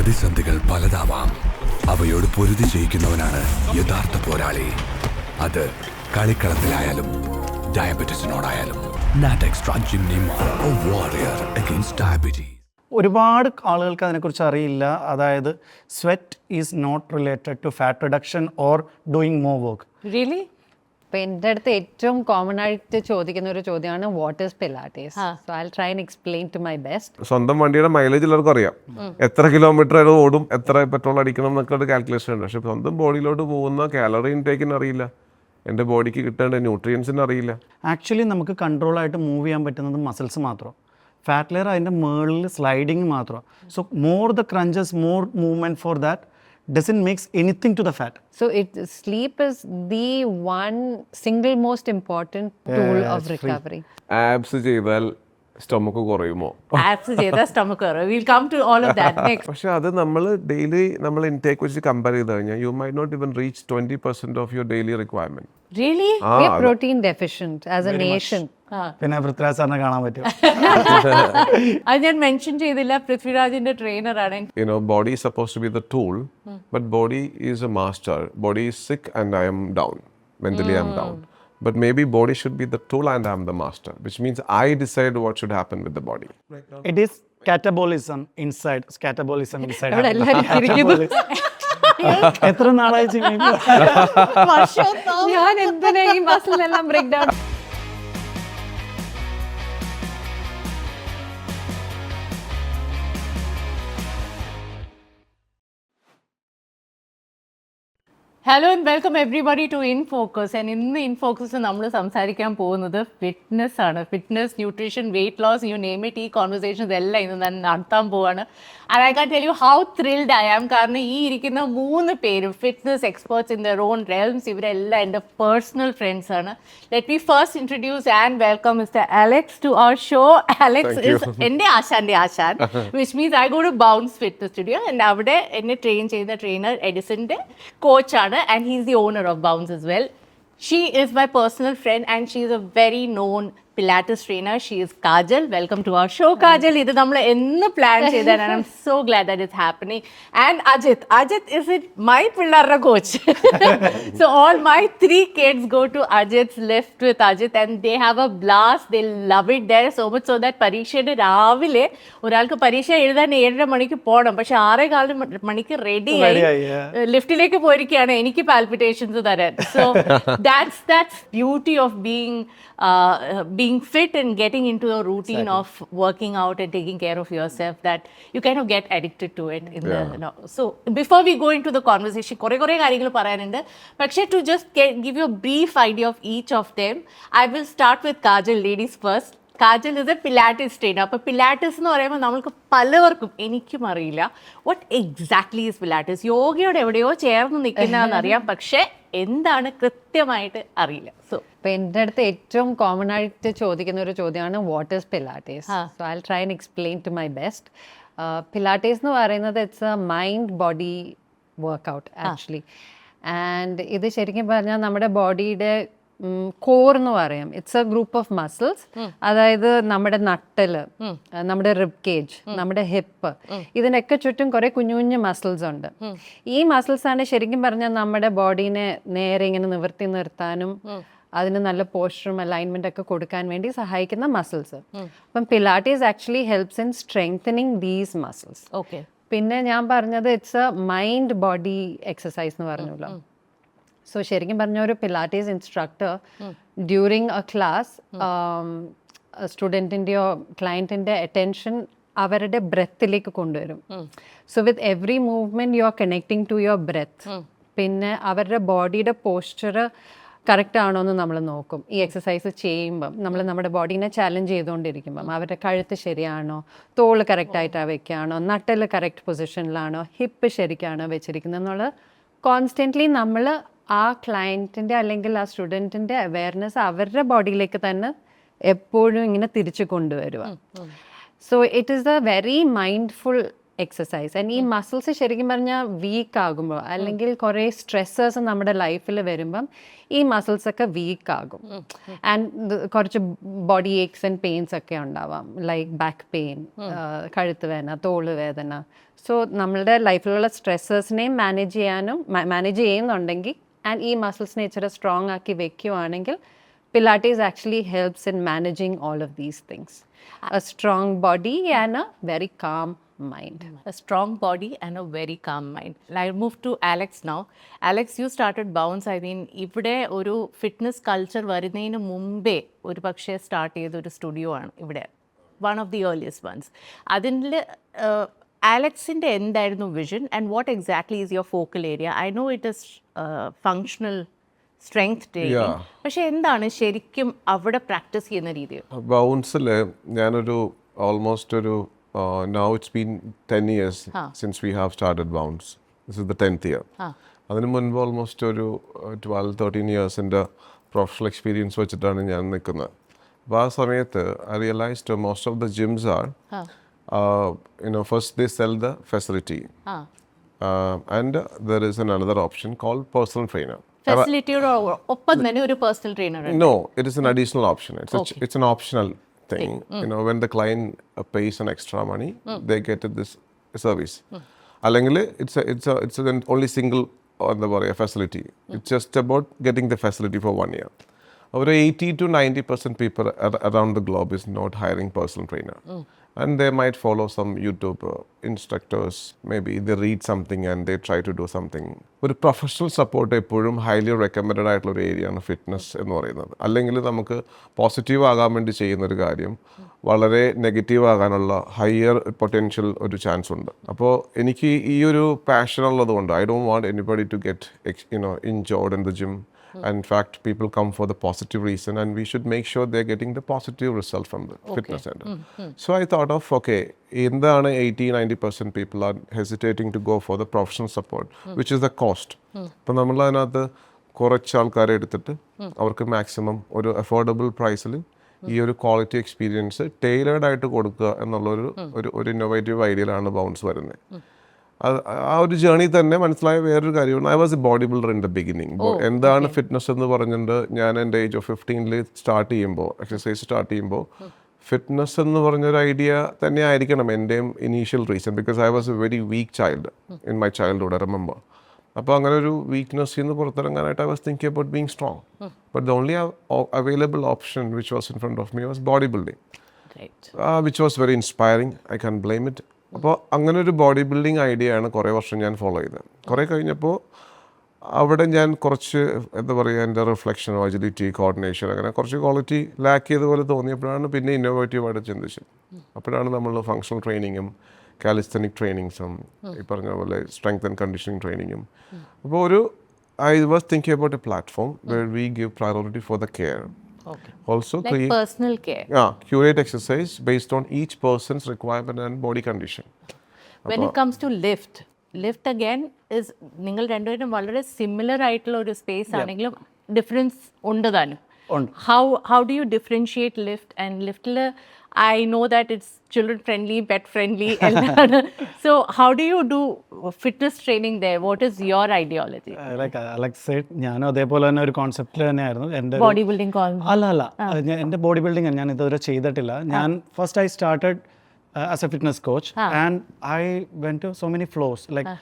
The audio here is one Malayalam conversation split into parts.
പ്രതിസന്ധികൾ പലതാവാം. അവയോട് പൊരുതി ജയിക്കുന്നവനാണ് യഥാർത്ഥ പോരാളി. അത് കളിക്കളത്തിലായാലും ഡയബറ്റീസിനോടായാലും. നാറ്റെക്സ്ട്രാ ജിംനിമാർ, a warrior against diabetes. ഒരുപാട് ആളുകൾക്ക് അതിനെക്കുറിച്ച് അറിയില്ല. അതായത് sweat is not related to fat reduction or doing more work. Really? ഇപ്പം എൻ്റെ അടുത്ത് ഏറ്റവും കോമൺ ആയിട്ട് ചോദിക്കുന്ന ഒരു ചോദ്യമാണ് what is pilates. So I try and explain to my best. സ്വന്തം വണ്ടിയുടെ മൈലേജ് എല്ലാവർക്കും അറിയാം, എത്ര കിലോമീറ്റർ അത് ഓടും, എത്ര പെട്രോൾ അടിക്കണം എന്നൊക്കെ ഒരു കാൽക്കുലേഷൻ ഉണ്ട്. പക്ഷെ സ്വന്തം ബോഡിയിലോട്ട് പോകുന്ന കാലറി ഇൻടേക്കിന് അറിയില്ല, എൻ്റെ ബോഡിക്ക് കിട്ടേണ്ട ന്യൂട്രിയൻസിന് അറിയില്ല. ആക്ച്വലി നമുക്ക് കൺട്രോളായിട്ട് മൂവ് ചെയ്യാൻ പറ്റുന്നത് മസിൽസ് മാത്രം. ഫാറ്റ് ലെയർ അതിൻ്റെ മുകളിൽ സ്ലൈഡിങ് മാത്രം. So more the crunches, more movement for that doesn't makes anything to the fat. So sleep is the one single most important tool of recovery. Abs ചെയ്താൽ സ്റ്റൊമക്ക് കുറയുമോ? ആപ്സ് ചെയ്താൽ സ്റ്റൊമക്ക് കയറും. Will come to all of that next. പക്ഷെ അത് നമ്മൾ ഡെയിലി നമ്മൾ ഇൻടേക്ക് വെച്ച് കമ്പയർ ചെയ്ത് കഴിഞ്ഞാൽ you may not even reach 20% of your daily requirement. Really? We are protein deficient as a nation. പിന്നെ പൃഥ്വിരാജ് സാറിനെ കാണാൻ പറ്റും. അത് ഞാൻ മെൻഷൻ ചെയ്തില്ല, പൃഥ്വിരാജിന്റെ ട്രെയിനറാണ്. You know, body is supposed to be the tool, but body is a master. Body is sick and I am down. Mentally I am down. But maybe body should be the tool and I am the master, which means I decide what should happen with the body. It is catabolism inside. Catabolism inside. അവിടെ എല്ലാവരും ഇരിക്കുന്നു. എത്ര നാളായി ചെയ്യുന്നു? ഞാൻ എന്തിനാ ഈ മസിലെല്ലാം break down? Hello and welcome everybody to in focus. And ഇന്ന് ഇൻ ഫോക്കസ് നമ്മൾ സംസാരിക്കാൻ പോകുന്നത് ഫിറ്റ്നസ് ആണ്. Fitness, nutrition, weight loss, you name it. ഈ കോൺവെർസേഷൻസ് എല്ലാം ഇന്ന് ഞാൻ നടത്താൻ പോവാണ്. And I can tell you how thrilled I am. കാരണം ഈ ഇരിക്കുന്ന 3 പേരും fitness experts in their own realms. ഇവരെല്ലാം എൻ്റെ പേഴ്സണൽ ഫ്രണ്ട്സ് ആണ്. Let me first introduce and welcome mister Alex to our show. Alex is എൻ്റെ ആശാൻ്റെ ആശാൻ, which means I go to bounce fitness studio. And അവിടെ എന്നെ ട്രെയിൻ ചെയ്ത ട്രെയിനർ എഡിസന്റെ കോച്ചാണ്. And he's the owner of Bounce as well. She is my personal friend and she is a very known Pilates trainer. She is Kajal. Welcome to our show, Kajal. This we ennu plan cheydan and I'm so glad that it's happening. And Ajit is it my pillarra coach. So all my 3 kids go to Ajit's lift with Ajit and they have a blast. They love it there so much so that പരീക്ഷയുടെ രാവിലെ ഒരാൾക്ക് പരീക്ഷ എഴുതാൻ 7:30 മണിക്ക് പോകണം, പക്ഷെ 6:15 മണിക്ക് റെഡി ആയി ലിഫ്റ്റിലേക്ക് പോയിരിക്കുകയാണ് എനിക്ക് പാൽപിറ്റേഷൻസ് തരാൻ. So that's beauty of being fit and getting into a routine of working out and taking care of yourself, that you kind of get addicted to it in the so before we go into the conversation kore കാര്യങ്ങൾ പറയാനുണ്ട്. പക്ഷേ to just give you a brief idea of each of them, I will start with Kajal. Ladies first. Kajal is a pilates trainer. അപ്പോൾ പിലാറ്റിസ് എന്ന് പറയുമ്പോൾ നമ്മൾക്ക് പലവർക്കും, എനിക്കും അറിയില്ല വാട്ട് എക്സാക്ട്ലി ഈസ് പിലാറ്റിസ്. യോഗയോട് എവിടെയോ ചേർന്ന് നിൽക്കുന്നതെന്നറിയാം, പക്ഷേ എന്താണ് കൃത്യമായിട്ട് അറിയില്ല. സോ ഇപ്പം എൻ്റെ അടുത്ത് ഏറ്റവും കോമൺ ആയിട്ട് ചോദിക്കുന്ന ഒരു ചോദ്യമാണ് what is pilates. So I try and explain to my best. Pilates എന്ന് പറയുന്നത് it's a mind body workout actually. And ഇത് ശരിക്കും പറഞ്ഞാൽ നമ്മുടെ ബോഡിയുടെ കോർ എന്ന് പറയാം. It's a group of muscles. അതായത് നമ്മുടെ നട്ടല്, നമ്മുടെ റിബ് കേജ്, നമ്മുടെ ഹിപ്പ്, ഇതിനൊക്കെ ചുറ്റും കുറെ കുഞ്ഞു കുഞ്ഞു മസിൽസ് ഉണ്ട്. ഈ മസിൽസ് ആണ് ശരിക്കും പറഞ്ഞാൽ നമ്മുടെ ബോഡീനെ നേരെ ഇങ്ങനെ നിവർത്തി നിർത്താനും അതിന് നല്ല പോസ്ചറും അലൈൻമെന്റ് ഒക്കെ കൊടുക്കാൻ വേണ്ടി സഹായിക്കുന്ന മസിൽസ്. അപ്പം pilates actually helps in strengthening these muscles. Okay. പിന്നെ ഞാൻ പറഞ്ഞത് it's a mind body exercise എന്ന് പറഞ്ഞല്ലോ. സോ ശരിക്കും പറഞ്ഞ ഒരു pilates instructor during a class സ്റ്റുഡൻറ്റിൻ്റെയോ ക്ലയൻറ്റിൻ്റെ അറ്റൻഷൻ അവരുടെ ബ്രെത്തിലേക്ക് കൊണ്ടുവരും. So with every movement you are connecting to your breath. പിന്നെ അവരുടെ ബോഡിയുടെ പോസ്ചർ കറക്റ്റ് ആണോ എന്ന് നമ്മൾ നോക്കും. ഈ എക്സസൈസ് ചെയ്യുമ്പം നമ്മൾ നമ്മുടെ ബോഡീനെ ചാലഞ്ച് ചെയ്തുകൊണ്ടിരിക്കുമ്പം അവരുടെ കഴുത്ത് ശരിയാണോ, തോള് കറക്റ്റായിട്ടാണ് വെക്കുകയാണോ, നട്ടല് കറക്റ്റ് പൊസിഷനിലാണോ, ഹിപ്പ് ശരിക്കാണോ വെച്ചിരിക്കുന്നത് എന്നുള്ളത് കോൺസ്റ്റൻ്റ്ലി നമ്മൾ ആ ക്ലയൻറ്റിൻ്റെ അല്ലെങ്കിൽ ആ സ്റ്റുഡൻറ്റിൻ്റെ അവെയർനെസ് അവരുടെ ബോഡിയിലേക്ക് തന്നെ എപ്പോഴും ഇങ്ങനെ തിരിച്ചു കൊണ്ടുവരിക. So it is A very mindful exercise. And ഈ മസിൽസ് ശരിക്കും പറഞ്ഞാൽ വീക്ക് ആകുമ്പോൾ അല്ലെങ്കിൽ കുറേ സ്ട്രെസ്സേഴ്സ് നമ്മുടെ ലൈഫിൽ വരുമ്പം ഈ മസിൽസ് ഒക്കെ വീക്ക് ആകും. ആൻഡ് കുറച്ച് ബോഡി ഏക്സ് ആൻഡ് പെയിൻസ് ഒക്കെ ഉണ്ടാവാം, ലൈക്ക് ബാക്ക് പെയിൻ, കഴുത്ത് വേദന, തോള് വേദന. സോ നമ്മളുടെ ലൈഫിലുള്ള സ്ട്രെസ്സേഴ്സിനെയും മാനേജ് ചെയ്യുന്നുണ്ടെങ്കിൽ ആൻഡ് ഈ മസിൽസിനെ ഇച്ചിരി സ്ട്രോങ് ആക്കി വെക്കുകയാണെങ്കിൽ Pilates actually helps in managing all of these things. A strong body and a very calm mind. A strong body and a very calm mind. I'll move to Alex now. Alex, you started Bounce. I mean, ഇവിടെ ഒരു ഫിറ്റ്നസ് കൾച്ചർ വരുന്നതിന് മുമ്പേ ഒരു പക്ഷേ സ്റ്റാർട്ട് ചെയ്ത ഒരു സ്റ്റുഡിയോ ആണ് ഇവിടെ, one of the earliest ones. അതിൽ ആലക്സിൻ്റെ എന്തായിരുന്നു vision and what exactly is your focal area? I know it is functional strength training, പക്ഷെ എന്താണ് ശരിക്കും അവിടെ പ്രാക്ടീസ് ചെയ്യുന്ന രീതി? ബൗൺസിൽ ഞാനൊരു ഓൾമോസ്റ്റ് ഒരു now it's been 10 years since we have started Bounce. This is the 10th year. അതിന് മുൻപ് ഓൾമോസ്റ്റ് ഒരു 12-13 ഇയേഴ്സിൻ്റെ പ്രൊഫഷണൽ എക്സ്പീരിയൻസ് വെച്ചിട്ടാണ് ഞാൻ നിൽക്കുന്നത്. അപ്പോൾ ആ സമയത്ത് I realised most of the gyms are first they sell the facility and there is another option called personal trainer. ഫെസിലിറ്റിയുടെ ഒപ്പം തന്നെ ഒരു personal trainer? No, it is an additional option. It's an optional thing. When the client pays an extra money, they get this service. അല്ലെങ്കിൽ it's an only single എന്താ പറയുക facility. It's just about getting the facility for 1 year. Over 80-90% people around the globe is not hiring personal trainer. And they might follow some YouTube instructors. Maybe they read something and they try to do something. ഒരു പ്രൊഫഷണൽ സപ്പോർട്ട് എപ്പോഴും ഹൈലി റെക്കമെൻഡഡ് ആയിട്ടുള്ള ഒരു ഏരിയ ആണ് ഫിറ്റ്നസ് എന്ന് പറയുന്നത്. അല്ലെങ്കിൽ നമുക്ക് പോസിറ്റീവ് ആകാൻ വേണ്ടി ചെയ്യുന്നൊരു കാര്യം വളരെ നെഗറ്റീവ് ആകാനുള്ള ഹയർ പൊട്ടൻഷ്യൽ ഒരു ചാൻസ് ഉണ്ട്. അപ്പോൾ എനിക്ക് ഈ ഒരു പാഷൻ ഉള്ളത് കൊണ്ട് I don't want anybody to get injured in the gym. And in fact, people come for the positive reason and we should make sure they're getting the positive result from the fitness center. So I thought of, okay, എന്താണ് 80-90% people are hesitating to go for the professional support, which is the cost. അപ്പോൾ നമ്മൾ അതിനകത്ത് കുറച്ച് ആൾക്കാരെ എടുത്തിട്ട് അവർക്ക് മാക്സിമം ഒരു അഫോർഡബിൾ പ്രൈസിൽ ഈ ഒരു ക്വാളിറ്റി എക്സ്പീരിയൻസ് ടൈലേർഡ് ആയിട്ട് കൊടുക്കുക എന്നുള്ളൊരു ഒരു ഇന്നോവേറ്റീവ് ഐഡിയയിലാണ് ബൗൺസ് വരുന്നത്. ആ ഒരു ജേണി തന്നെ മനസ്സിലായ വേറൊരു കാര്യമാണ്, I was a body builder in the beginning. എന്താണ് ഫിറ്റ്നസ് എന്ന് പറഞ്ഞിട്ട് ഞാൻ എൻ്റെ ഏജ് ഓഫ് 15 സ്റ്റാർട്ട് ചെയ്യുമ്പോൾ, എക്സസൈസ് സ്റ്റാർട്ട് ചെയ്യുമ്പോൾ ഫിറ്റ്നസ് എന്ന് പറഞ്ഞൊരു ഐഡിയ തന്നെ ആയിരിക്കണം എൻ്റെയും initial reason. Because I was a very weak child in my childhood, I remember. അപ്പോൾ അങ്ങനെ ഒരു വീക്ക്നെസ്സിൽ നിന്ന് പുറത്തിറങ്ങാനായിട്ട് I was thinking about being strong. But the only available option which was in front of me was body building, which was very inspiring. I can blame it. അപ്പോൾ അങ്ങനെ ഒരു ബോഡി ബിൽഡിങ് ഐഡിയ ആണ് കുറേ വർഷം ഞാൻ ഫോളോ ചെയ്തത്. കുറേ കഴിഞ്ഞപ്പോൾ അവിടെ ഞാൻ കുറച്ച് എന്താ പറയുക, എൻ്റെ റിഫ്ലക്ഷൻ, അജിലിറ്റി, കോർഡിനേഷൻ, അങ്ങനെ കുറച്ച് ക്വാളിറ്റി ലാക്ക് ചെയ്തതുപോലെ തോന്നിയപ്പോഴാണ് പിന്നെ ഇന്നോവേറ്റീവായിട്ട് ചിന്തിച്ചത്. അപ്പോഴാണ് നമ്മൾ ഫങ്ഷണൽ ട്രെയിനിങ്ങും കാലിസ്തനിക് ട്രെയിനിങ്സും ഈ പറഞ്ഞ പോലെ സ്ട്രെങ്ത് ആൻഡ് കണ്ടീഷനിങ് ട്രെയിനിങ്ങും. അപ്പോൾ I was thinking about a platform where we give priority for the care. Okay. Also like personal care. Curate exercise based on each person's requirement and body condition. When it comes to lift again is നിങ്ങൾ രണ്ടുപേരും വളരെ സിമിലർ ആയിട്ടുള്ള ഒരു സ്പേസ് ആണെങ്കിലും ഡിഫറൻസ് ഉണ്ട് താനും. How do you differentiate lift and ലിഫ്റ്റിൽ I know that it's children friendly, pet friendly. So how do you do fitness training there? What is your ideology? Like Alex said, ഞാനും അതേപോലെ തന്നെ ഒരു കോൺസെപ്റ്റിൽ തന്നെയായിരുന്നു എൻ്റെ ബോഡി ബിൽഡിംഗ്. അല്ല എൻ്റെ ബോഡി ബിൽഡിംഗ് ഞാൻ ഇതുവരെ ചെയ്തിട്ടില്ല. ഞാൻ first I started as a fitness coach and I went to so many flows. Like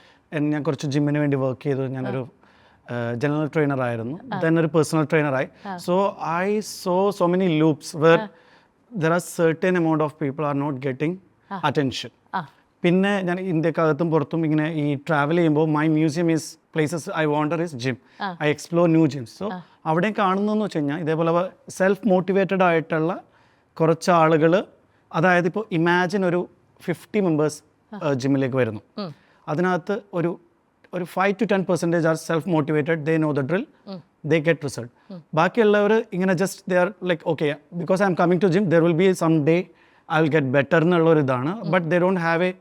ഞാൻ കുറച്ച് ജിമ്മിന് വേണ്ടി വർക്ക് ചെയ്തു. ഞാനൊരു ജനറൽ ട്രെയിനർ ആയിരുന്നു, ദെൻ ഒരു പേഴ്സണൽ ട്രെയിനറായി. So I saw many loops where there are certain amount of people are not getting attention. പിന്നെ ഞാൻ ഇന്ത്യക്കകത്തും പുറത്തും ഇങ്ങനെ ഈ ട്രാവൽ ചെയ്യുമ്പോൾ my museum is places I wander is gym. I explore new gyms. So അവിടെ കാണുന്നതെന്ന് വെച്ച് കഴിഞ്ഞാൽ ഇതേപോലെ സെൽഫ് മോട്ടിവേറ്റഡ് ആയിട്ടുള്ള കുറച്ച് ആളുകൾ, അതായത് ഇപ്പോൾ ഇമാജിൻ ഒരു 50 മെമ്പേഴ്സ് ജിമ്മിലേക്ക് വരുന്നു. അതിനകത്ത് ഒരു 5-10% are self motivated, they know the drill, they get result. ബാക്കിയുള്ളവർ ഇങ്ങനെ just they are like okay because I am coming to gym there will be some day I will get better എന്നുള്ളൊരു ഇതാണ്. But they don't have a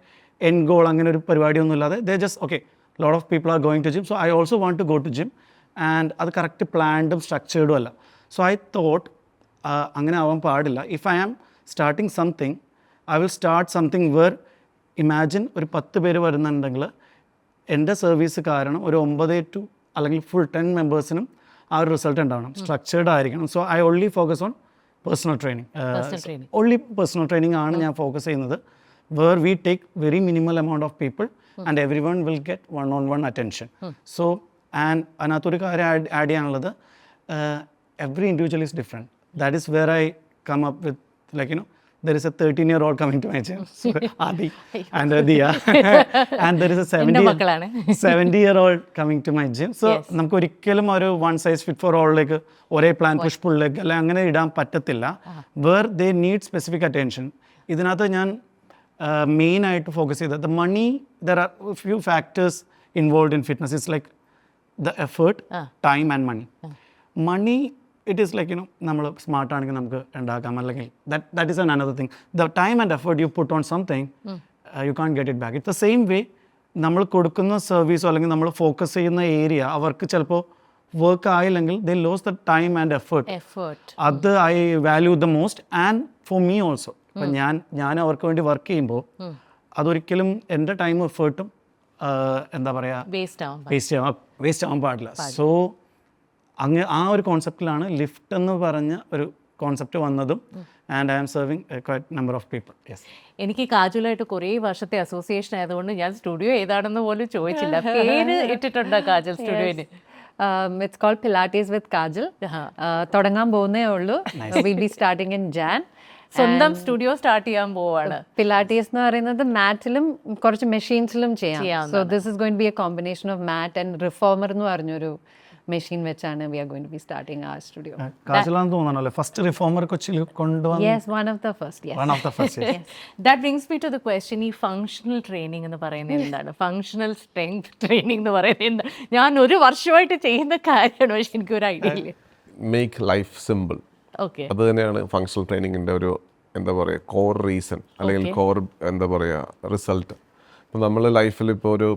end goal, അങ്ങനെ ഒരു പരിപാടിയൊന്നും ഇല്ലാതെ they just okay lot of people are going to gym so I also want to go to gym and അത് കറക്റ്റ് പ്ലാൻഡും സ്ട്രക്ചേർഡും അല്ല. സോ ഐ തോട്ട് അങ്ങനെ ആവാൻ പാടില്ല. If I am starting something I will start something where imagine ഒരു 10 പേര് വരുന്നുണ്ടെങ്കിൽ എൻ്റെ സർവീസ് കാരണം ഒരു 9 to അല്ലെങ്കിൽ ഫുൾ 10 മെമ്പേഴ്സിനും ആ ഒരു റിസൾട്ട് ഉണ്ടാവണം. സ്ട്രക്ചേർഡ് ആയിരിക്കണം. So I only focus on personal training. Only personal training ആണ് ഞാൻ ഫോക്കസ് ചെയ്യുന്നത്. Where we take very minimal amount of people and every one will get 1-on-1 attention. So and അതിനകത്തൊരു കാര്യം ആഡ് ചെയ്യാനുള്ളത്, every individual is different. That is where I come up with like there is a 13-year-old coming to my gym, so Adi and Diya, and there is a 70-year-old coming to my gym. So നമുക്ക് ഒരിക്കലും ഒരു വൺ സൈസ് ഫിറ്റ് ഫോർ ഓളിലേക്ക് ഒരേ പ്ലാൻ പുഷ് പുൾ ലെഗ് അല്ലെ അങ്ങനെ ഇടാൻ പറ്റത്തില്ല. Where they need specific attention. ഇതിനകത്ത് ഞാൻ മെയിൻ ആയിട്ട് ഫോക്കസ് ചെയ്തത് the money, there are few factors involve in fitness. It's like the effort, time and money. Money it is like നമ്മൾ സ്മാർട്ട് ആണെങ്കിൽ നമുക്ക് ഉണ്ടാക്കാം, അല്ലെങ്കിൽ that is another thing. The time and effort you put on something, you can't get it back. It's the same way നമ്മൾ കൊടുക്കുന്ന സർവീസോ അല്ലെങ്കിൽ നമ്മൾ ഫോക്കസ് ചെയ്യുന്ന ഏരിയ അവർക്ക് ചിലപ്പോൾ work ആയില്ലെങ്കിൽ they lose the time and effort. അത് I value the most and for me also. അപ്പം ഞാൻ അവർക്ക് വേണ്ടി വർക്ക് ചെയ്യുമ്പോൾ അതൊരിക്കലും എൻ്റെ ടൈം എഫേർട്ടും എന്താ പറയുക വേസ്റ്റ് ആവാൻ പാടില്ല. സോ ആ ഒരു കോൺസെപ്റ്റിലാണ് ലിഫ്റ്റ് എന്ന് പറഞ്ഞ ഒരു കോൺസെപ്റ്റ് വന്നതും. And I am serving quite number of people. Yes. എനിക്ക് കാജുലായിട്ട് കുറേ വർഷത്തെ അസോസിയേഷൻ ആയതുകൊണ്ട് ഞാൻ സ്റ്റുഡിയോ ഏതാണെന്ന് പോലും ചോദിച്ചില്ല. പേര് ഇട്ടിട്ടുണ്ടോ കാജൽ സ്റ്റുഡിയോന്? ഇറ്റ്സ് കോൾഡ് പിലാറ്റീസ് വിത്ത് കാജൽ. തുടങ്ങാൻ പോകുന്നേ ഉള്ളൂ. Will be starting in Jan. സ്വന്തം സ്റ്റുഡിയോ സ്റ്റാർട്ട് ചെയ്യാൻ പോവാണ്. പിലാറ്റീസ് എന്ന് പറയുന്നത് മാറ്റിലും കുറച്ച് മെഷീൻസിലും ചെയ്യാം. So this is going to be a combination of mat and reformer എന്ന് പറഞ്ഞൊരു മെഷീൻ വെച്ചാണ് we are going to be starting our studio. കാജലാന്ന് തോന്നുന്നല്ലേ ഫസ്റ്റ് റിഫോമർ കൊച്ചിയിൽ കൊണ്ടുവന്നു? Yes, one of the first. Yes. That brings me to the question, ഈ ഫങ്ഷണൽ ട്രെയിനിങ് എന്ന് പറയുന്നത് എന്താണ്? ഫങ്ഷണൽ സ്ട്രെങ്ത് ട്രെയിനിങ് എന്ന് പറയുന്നത് എന്താ? ഞാൻ ഒരു വർഷമായിട്ട് ചെയ്യുന്ന കാര്യമാണ്, പക്ഷെ എനിക്ക് ഒരു ഐഡിയ ഇല്ല. Make life simple. ഓക്കെ, അത് തന്നെയാണ് ഫങ്ഷണൽ ട്രെയിനിങ്ങിൻ്റെ ഒരു എന്താ പറയുക കോർ റീസൺ അല്ലെങ്കിൽ കോർ എന്താ പറയുക റിസൾട്ട്. ഇപ്പോൾ നമ്മൾ ലൈഫിൽ ഇപ്പോൾ ഒരു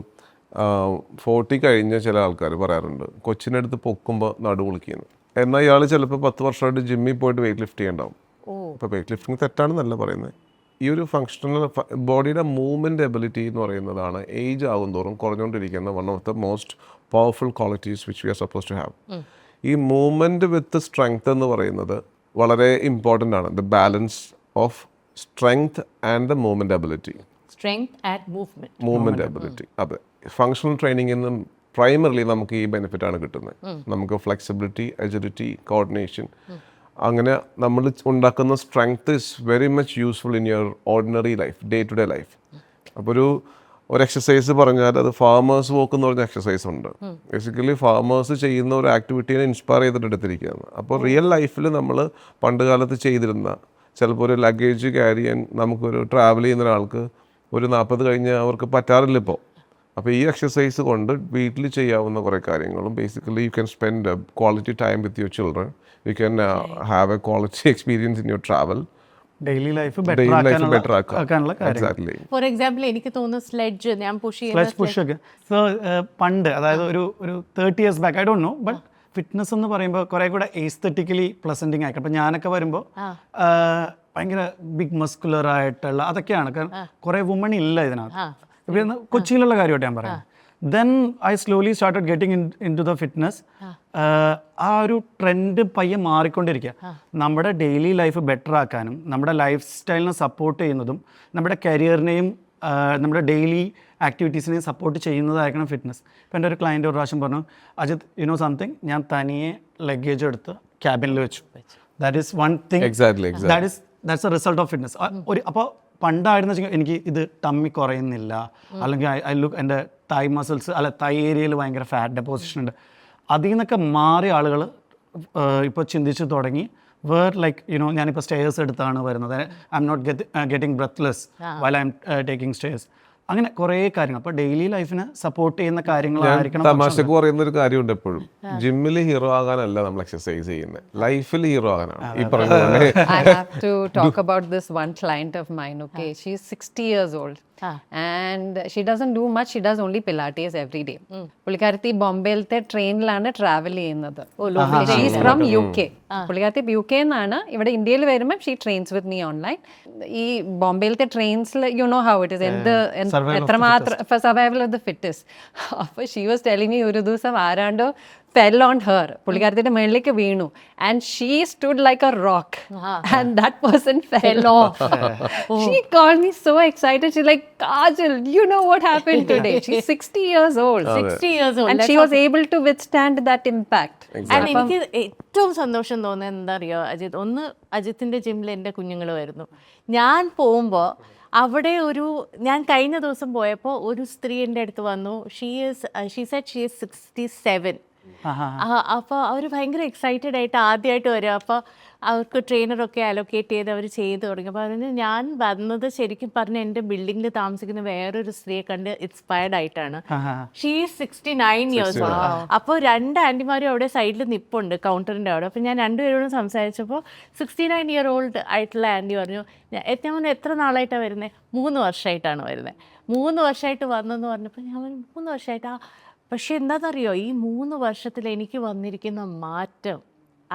40 കഴിഞ്ഞ ചില ആൾക്കാർ പറയാറുണ്ട് കൊച്ചിനടുത്ത് പൊക്കുമ്പോൾ നടു വിളിക്കുന്നു. എന്നാൽ ഇയാൾ ചിലപ്പോൾ 10 വർഷമായിട്ട് ജിമ്മിൽ പോയിട്ട് വെയിറ്റ് ലിഫ്റ്റ് ചെയ്യണ്ടാവും. ഇപ്പോൾ വെയിറ്റ് ലിഫ്റ്റിംഗ് തെറ്റാണെന്നല്ല പറയുന്നത്. ഈ ഒരു ഫങ്ഷണൽ ബോഡിയുടെ മൂവ്മെൻറ്റ് എബിലിറ്റി എന്ന് പറയുന്നതാണ് ഏജ് ആകും തോറും കുറഞ്ഞുകൊണ്ടിരിക്കുന്ന one of the most powerful qualities which we are suppose to have. ഈ മൂവ്മെൻറ്റ് വിത്ത് സ്ട്രെങ്ത് എന്ന് പറയുന്നത് വളരെ ഇമ്പോർട്ടൻ്റ് ആണ്. The balance of strength and the movement ability. Strength and movement ability. അതെ, ഫങ്ഷണൽ ട്രെയിനിങ്ങിൽ നിന്നും പ്രൈമറിലി നമുക്ക് ഈ ബെനിഫിറ്റ് ആണ് കിട്ടുന്നത്. നമുക്ക് ഫ്ലെക്സിബിലിറ്റി, എജിലിറ്റി, കോർഡിനേഷൻ, അങ്ങനെ നമ്മൾ ഉണ്ടാക്കുന്ന strength is very much useful in your ordinary life, day to day life. അപ്പോൾ ഒരു എക്സസൈസ് പറഞ്ഞാൽ അത് ഫാമേഴ്സ് വോക്ക് എന്ന് പറഞ്ഞ എക്സസൈസ് ഉണ്ട്. ബേസിക്കലി ഫാമേഴ്സ് ചെയ്യുന്ന ഒരു ആക്ടിവിറ്റീനെ ഇൻസ്പയർ ചെയ്തിട്ട് എടുത്തിരിക്കുകയാണ്. അപ്പോൾ റിയൽ ലൈഫിൽ നമ്മൾ പണ്ട് കാലത്ത് ചെയ്തിരുന്ന ചിലപ്പോൾ ഒരു ലഗേജ് ക്യാരി ചെയ്യാൻ നമുക്കൊരു ട്രാവൽ ചെയ്യുന്ന ഒരാൾക്ക് ഒരു 40 കഴിഞ്ഞ് അവർക്ക് പറ്റാറില്ല ഇപ്പോൾ. അപ്പോൾ ഈ എക്സസൈസ് കൊണ്ട് വീട്ടിൽ ചെയ്യാവുന്ന കുറേ കാര്യങ്ങളും basically you can spend quality time with your children, you can have a quality experience in your travel, daily life better ആക്കാനുള്ള. എക്സാക്ട്ലി. ഫോർ എക്സാമ്പിൾ എനിക്ക് തോന്നുന്നു സ്ലെഡ്ജ് ഞാൻ പുഷ് ഒക്കെ. സോ പണ്ട്, അതായത് ഒരു 30 years back, I don't no, but fitness എന്ന് പറയുമ്പോൾ കുറെ കൂടെ എസ്തെറ്റിക്കലി പ്ലസന്റിങ് ആയിരിക്കും. അപ്പം ഞാനൊക്കെ വരുമ്പോൾ ഭയങ്കര ബിഗ് മസ്കുലർ ആയിട്ടുള്ള അതൊക്കെയാണ്. കാരണം കുറെ വുമൺ ഇല്ല ഇതിനകത്ത്. ഇപ്പം കൊച്ചിയിലുള്ള കാര്യമായിട്ട് ഞാൻ പറയാം. Then I slowly started getting in to the fitness. ആ ഒരു ട്രെൻഡ് പയ്യെ മാറിക്കൊണ്ടിരിക്കുക. നമ്മുടെ ഡെയിലി ലൈഫ് ബെറ്റർ ആക്കാനും നമ്മുടെ ലൈഫ് സ്റ്റൈലിനെ സപ്പോർട്ട് ചെയ്യുന്നതും നമ്മുടെ കരിയറിനെയും നമ്മുടെ ഡെയിലി ആക്ടിവിറ്റീസിനെയും സപ്പോർട്ട് ചെയ്യുന്നതായിരിക്കണം ഫിറ്റ്നസ്. ഇപ്പം എൻ്റെ ഒരു ക്ലയൻറ്റ് ഒരു പ്രാവശ്യം പറഞ്ഞു, അജിത് യു നോ സംതിങ്, ഞാൻ തനിയെ ലഗേജ് എടുത്ത് ക്യാബിനിൽ വെച്ചു. That is one thing. That's A result of fitness. അപ്പോൾ പണ്ടായിരുന്നു വെച്ചാൽ എനിക്ക് ഇത് ടമ്മി കുറയുന്നില്ല, അല്ലെങ്കിൽ ഐ ലുക്ക് എൻ്റെ തൈ മസിൽസ് അല്ല തൈ ഏരിയയിൽ ഭയങ്കര ഫാറ്റ് ഡെപ്പോസിഷൻ ഉണ്ട്. അതിൽ നിന്നൊക്കെ മാറിയ ആളുകൾ ഇപ്പോൾ ചിന്തിച്ച് തുടങ്ങി. വേർ ലൈക്ക് ഞാനിപ്പോൾ സ്റ്റേഴ്സ് എടുത്താണ് വരുന്നത്. I'm not getting breathless while I'm taking stairs. അങ്ങനെ കുറേ കാര്യങ്ങൾ. അപ്പോൾ ഡെയിലി ലൈഫിനെ സപ്പോർട്ട് ചെയ്യുന്ന കാര്യങ്ങളായിരിക്കണം. തമാശക്ക് പറയുന്ന ഒരു കാര്യമുണ്ട് എപ്പോഴും, ജിമ്മിൽ ഹീറോ ആകാനല്ല നമ്മൾ എക്സസൈസ് ചെയ്യുന്നത്, ലൈഫിൽ ഹീറോ ആകാനാണ്. ഈ പറഞ്ഞ പോലെ I have to talk about this one client of mine. Okay, she's 60 years old. And she doesn't do much, she does only pilates every day. പുള്ളിക്കാരത്തി ബോംബെയിലത്തെ ട്രെയിനിലാണ് ട്രാവൽ ചെയ്യുന്നത്. She's from UK. പുള്ളിക്കാരത്തി UK എന്നാണ്. ഇവിടെ ഇന്ത്യയിൽ വരുമ്പോൾ she trains with me online. ഈ ബോംബെയിലത്തെ ട്രെയിൻസിൽ you know how it is, എത്രമാത്രം സർവൈവൽ ഓഫ് ദ ഫിറ്റസ്റ്റ്. അപ്പോൾ ഷീ വാസ് ടെലിംഗ് മീ ഒരു ദിവസം ആരാണ്ടോ fell on her. പുള്ളിക്കാരത്തിന്റെ മേളിലേക്ക് വീണു. And she stood like a rock. And that person fell off. She called me so excited. She's like, Kajal, you know what happened today? She's 60 years old. 60 years old. And she was able to withstand that impact. And എനിക്ക് ഏറ്റവും സന്തോഷം തോന്നുന്നത് എന്താ അറിയോ അജിത്, ഒന്ന് അജിത്തിന്റെ ജിമ്മിൽ എൻ്റെ കുഞ്ഞുങ്ങൾ വരുന്നു. ഞാൻ പോകുമ്പോൾ അവിടെ ഞാൻ കഴിഞ്ഞ ദിവസം പോയപ്പോൾ ഒരു സ്ത്രീ എൻ്റെ അടുത്ത് വന്നു. She said she is 67. അപ്പോൾ അവർ ഭയങ്കര എക്സൈറ്റഡ് ആയിട്ട് ആദ്യമായിട്ട് വരിക. അപ്പോൾ അവർക്ക് ട്രെയിനറൊക്കെ അലോക്കേറ്റ് ചെയ്ത് അവർ ചെയ്ത് തുടങ്ങി. അപ്പോൾ അതിന് ഞാൻ വന്നത് ശരിക്കും പറഞ്ഞാൽ എൻ്റെ ബിൽഡിങ്ങിൽ താമസിക്കുന്ന വേറൊരു സ്ത്രീയെ കണ്ട് ഇൻസ്പയർഡ് ആയിട്ടാണ്. She is 69 years. അപ്പോൾ 2 ആൻറ്റിമാരും അവിടെ സൈഡിൽ നിൽപ്പുണ്ട് കൗണ്ടറിൻ്റെ അവിടെ. അപ്പോൾ ഞാൻ രണ്ടുപേരോടും സംസാരിച്ചപ്പോൾ 69 year old ആയിട്ടുള്ള ആൻറ്റി പറഞ്ഞു, ഞാൻ എത്ര നാളായിട്ടാണ് വരുന്നത്? 3 വർഷമായിട്ടാണ് വരുന്നത്. 3 വർഷമായിട്ട് വന്നെന്ന് പറഞ്ഞപ്പോൾ ഞാൻ 3 വർഷമായിട്ടാ. പക്ഷെ എന്താണെന്നറിയോ, ഈ 3 വർഷത്തിൽ എനിക്ക് വന്നിരിക്കുന്ന മാറ്റം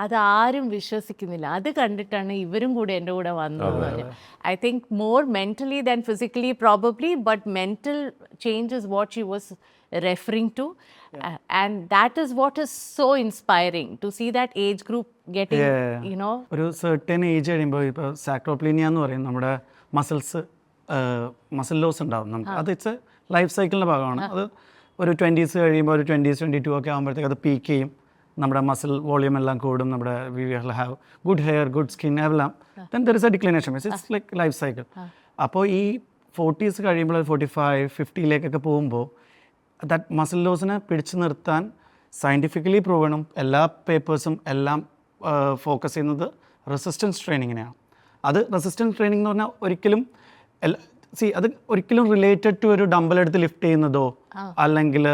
അതാരും വിശ്വസിക്കുന്നില്ല. അത് കണ്ടിട്ടാണ് ഇവരും കൂടെ എൻ്റെ കൂടെ വന്നതെന്ന് പറഞ്ഞു. I think more mentally than physically probably, but mental change is what she was referring to, and that is what is so inspiring to see that age group getting, you know, ഒരു certain ഏജ് കഴിയുമ്പോൾ ഇപ്പോൾ സാക്രോപ്ലീനിയ എന്ന് പറയും, നമ്മുടെ മസിൽ ലോസ് ഉണ്ടാവും നമുക്ക്. അത് ഇറ്റ്സ് ലൈഫ് സൈക്കിളിൻ്റെ ഭാഗമാണ്. അത് ഒരു 20s കഴിയുമ്പോൾ ഒരു 22 ഒക്കെ ആകുമ്പോഴത്തേക്ക് അത് പീക്ക് ചെയ്യും. നമ്മുടെ മസിൽ വോളിയം എല്ലാം കൂടും. നമ്മുടെ we will have good hair, good skin എല്ലാം. Then there is a declination. It's like life cycle. അപ്പോൾ ഈ 40s കഴിയുമ്പോൾ 45, 50ലേക്കൊക്കെ പോകുമ്പോൾ ദാറ്റ് മസിൽ ലോസിനെ പിടിച്ചു നിർത്താൻ സയൻറ്റിഫിക്കലി പ്രൂവണും എല്ലാ പേപ്പേഴ്സും എല്ലാം ഫോക്കസ് ചെയ്യുന്നത് റെസിസ്റ്റൻസ് ട്രെയിനിങ്ങിനെയാണ്. അത് റെസിസ്റ്റൻസ് ട്രെയിനിങ് എന്ന് പറഞ്ഞാൽ ഒരിക്കലും അത് ഒരിക്കലും റിലേറ്റഡ് ടു ഒരു ഡംബൽ എടുത്ത് ലിഫ്റ്റ് ചെയ്യുന്നതോ അല്ലെങ്കിൽ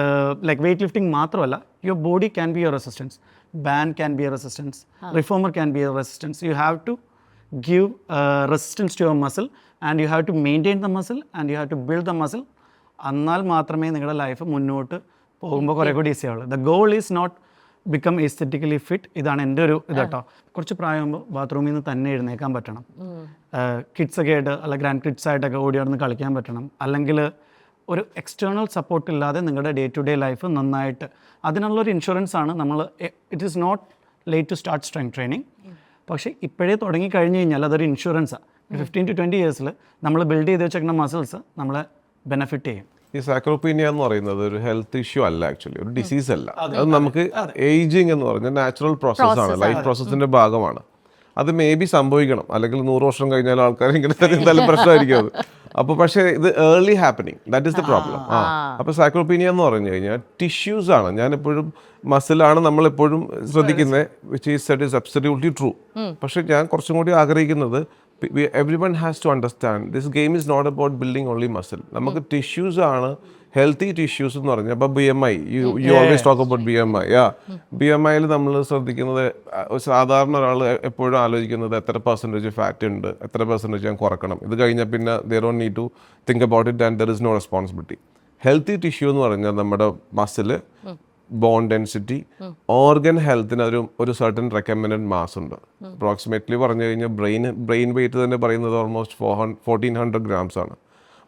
ലൈക്ക് വെയിറ്റ് ലിഫ്റ്റിംഗ് മാത്രമല്ല. Your body can be your resistance, band can be your resistance, reformer can be your resistance. You have to give resistance to your muscle, and you have to maintain the muscle, and you have to build the muscle. എന്നാൽ മാത്രമേ നിങ്ങളുടെ ലൈഫ് മുന്നോട്ട് പോകുമ്പോൾ കുറേ കൂടി ഈസി ആവുള്ളൂ. The goal is not become aesthetically fit. ഇതാണ് എൻ്റെ ഒരു ഇത് കേട്ടോ. കുറച്ച് പ്രായമാകുമ്പോൾ ബാത്റൂമിൽ നിന്ന് തന്നെ എഴുന്നേക്കാൻ പറ്റണം. കിഡ്സൊക്കെ ആയിട്ട് അല്ല ഗ്രാൻഡ് കിഡ്സ് ആയിട്ടൊക്കെ ഓടി നടന്ന് കളിക്കാൻ പറ്റണം. അല്ലെങ്കിൽ ഒരു എക്സ്റ്റേണൽ സപ്പോർട്ട് ഇല്ലാതെ നിങ്ങളുടെ ഡേ ടു ഡേ ലൈഫ് നന്നായിട്ട്, അതിനുള്ളൊരു ഇൻഷുറൻസ് ആണ് നമ്മൾ. It is not late to start strength training. പക്ഷേ ഇപ്പോഴേ തുടങ്ങി കഴിഞ്ഞ് കഴിഞ്ഞാൽ അതൊരു ഇൻഷുറൻസാണ്. 15 to 20 years നമ്മൾ ബിൽഡ് ചെയ്ത് വെച്ചേക്കുന്ന മസിൽസ് നമ്മളെ ബെനിഫിറ്റ് ചെയ്യും. ഈ സാക്രോപീനിയ എന്ന് പറയുന്നത് ഒരു ഹെൽത്ത് ഇഷ്യൂ അല്ല, ആക്ച്വലി ഒരു ഡിസീസ് അല്ല. അത് നമുക്ക് ഏജിങ് എന്ന് പറഞ്ഞാൽ നാച്ചുറൽ പ്രോസസ്സാണ്, ലൈഫ് പ്രോസസ്സിന്റെ ഭാഗമാണ്. അത് മേ ബി സംഭവിക്കണം, അല്ലെങ്കിൽ 100 വർഷം കഴിഞ്ഞാൽ ആൾക്കാർ ഇങ്ങനെ എന്തായാലും പ്രശ്നമായിരിക്കും അത്. അപ്പോൾ പക്ഷേ ഇത് early happening, that is the problem. അപ്പോൾ സാക്രോപീനിയ എന്ന് പറഞ്ഞു കഴിഞ്ഞാൽ ടിഷ്യൂസ് ആണ്. ഞാനെപ്പോഴും മസിലാണ് നമ്മളെപ്പോഴും ശ്രദ്ധിക്കുന്നത്, which is that is absolutely true. പക്ഷേ ഞാൻ കുറച്ചും കൂടി ആഗ്രഹിക്കുന്നത്, everyone has to understand this game is not about building only muscle. നമുക്ക് ടിഷ്യൂസ് ആണ്, ഹെൽത്തി ടിഷ്യൂസ് എന്ന് പറഞ്ഞാൽ. അപ്പോൾ BMI, you always talk about BMI. BMIയിൽ നമ്മൾ ശ്രദ്ധിക്കുന്നത്, സാധാരണ ഒരാൾ എപ്പോഴും ആലോചിക്കുന്നത് എത്ര % ഫാറ്റ് ഉണ്ട്, എത്ര % ഞാൻ കുറക്കണം. ഇത് കഴിഞ്ഞാൽ പിന്നെ they don't need to think about it and there is no responsibility. Healthy tissue എന്ന് പറഞ്ഞാൽ നമ്മുടെ മസിൽ, ബോൺ ഡെൻസിറ്റി, ഓർഗൻ ഹെൽത്തിന് ഒരു സർട്ടൻ റെക്കമെൻഡഡ് മാസ് ഉണ്ട്. അപ്രോക്സിമേറ്റ്ലി പറഞ്ഞു കഴിഞ്ഞാൽ ബ്രെയിൻ വെയിറ്റ് തന്നെ പറയുന്നത് ഓൾമോസ്റ്റ് 1400 grams ആണ്.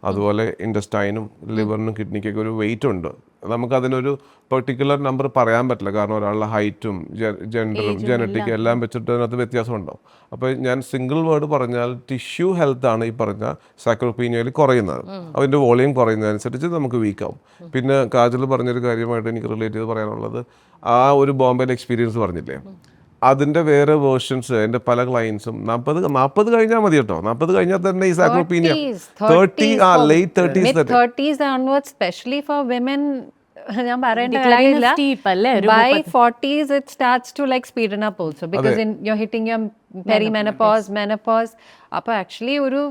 അതുപോലെ ഇൻറ്റസ്റ്റൈനും ലിവറിനും കിഡ്നിക്കൊക്കെ ഒരു വെയിറ്റ് ഉണ്ട്. നമുക്കതിനൊരു പെർട്ടിക്കുലർ നമ്പർ പറയാൻ പറ്റില്ല, കാരണം ഒരാളുടെ ഹൈറ്റും ജെൻഡറും ജനറ്റിക്കും എല്ലാം വെച്ചിട്ട് അതിനകത്ത് വ്യത്യാസം ഉണ്ടാവും. അപ്പോൾ ഞാൻ സിംഗിൾ വേർഡ് പറഞ്ഞാൽ ടിഷ്യൂ ഹെൽത്ത് ആണ് ഈ പറഞ്ഞ സാക്രോപീനിയയിൽ കുറയുന്നത്. അതിൻ്റെ വോളിയം കുറയുന്നതനുസരിച്ച് നമുക്ക് വീക്കാവും. പിന്നെ കാജൽ പറഞ്ഞൊരു കാര്യമായിട്ട് എനിക്ക് റിലേറ്റ് ചെയ്ത് പറയാനുള്ളത്, ആ ഒരു ബോംബെയിലെ എക്സ്പീരിയൻസ് പറഞ്ഞില്ലേ, അതിൻ്റെ വേറെ വേർഷൻസ് എൻ്റെ പല ക്ലയൻസും 40 കഴിഞ്ഞാൽ മതി കേട്ടോ. 40 കഴിഞ്ഞാൽ തന്നെ ഈ സാക്രോപീനിയ 30 late 30s onwards, especially for women. ഞാൻ പറയേണ്ട കാര്യമില്ല, by 40s it starts to like speeden up also, because you're hitting your perimenopause, menopause. അപ്പോൾ ആക്ച്വലി ഒരു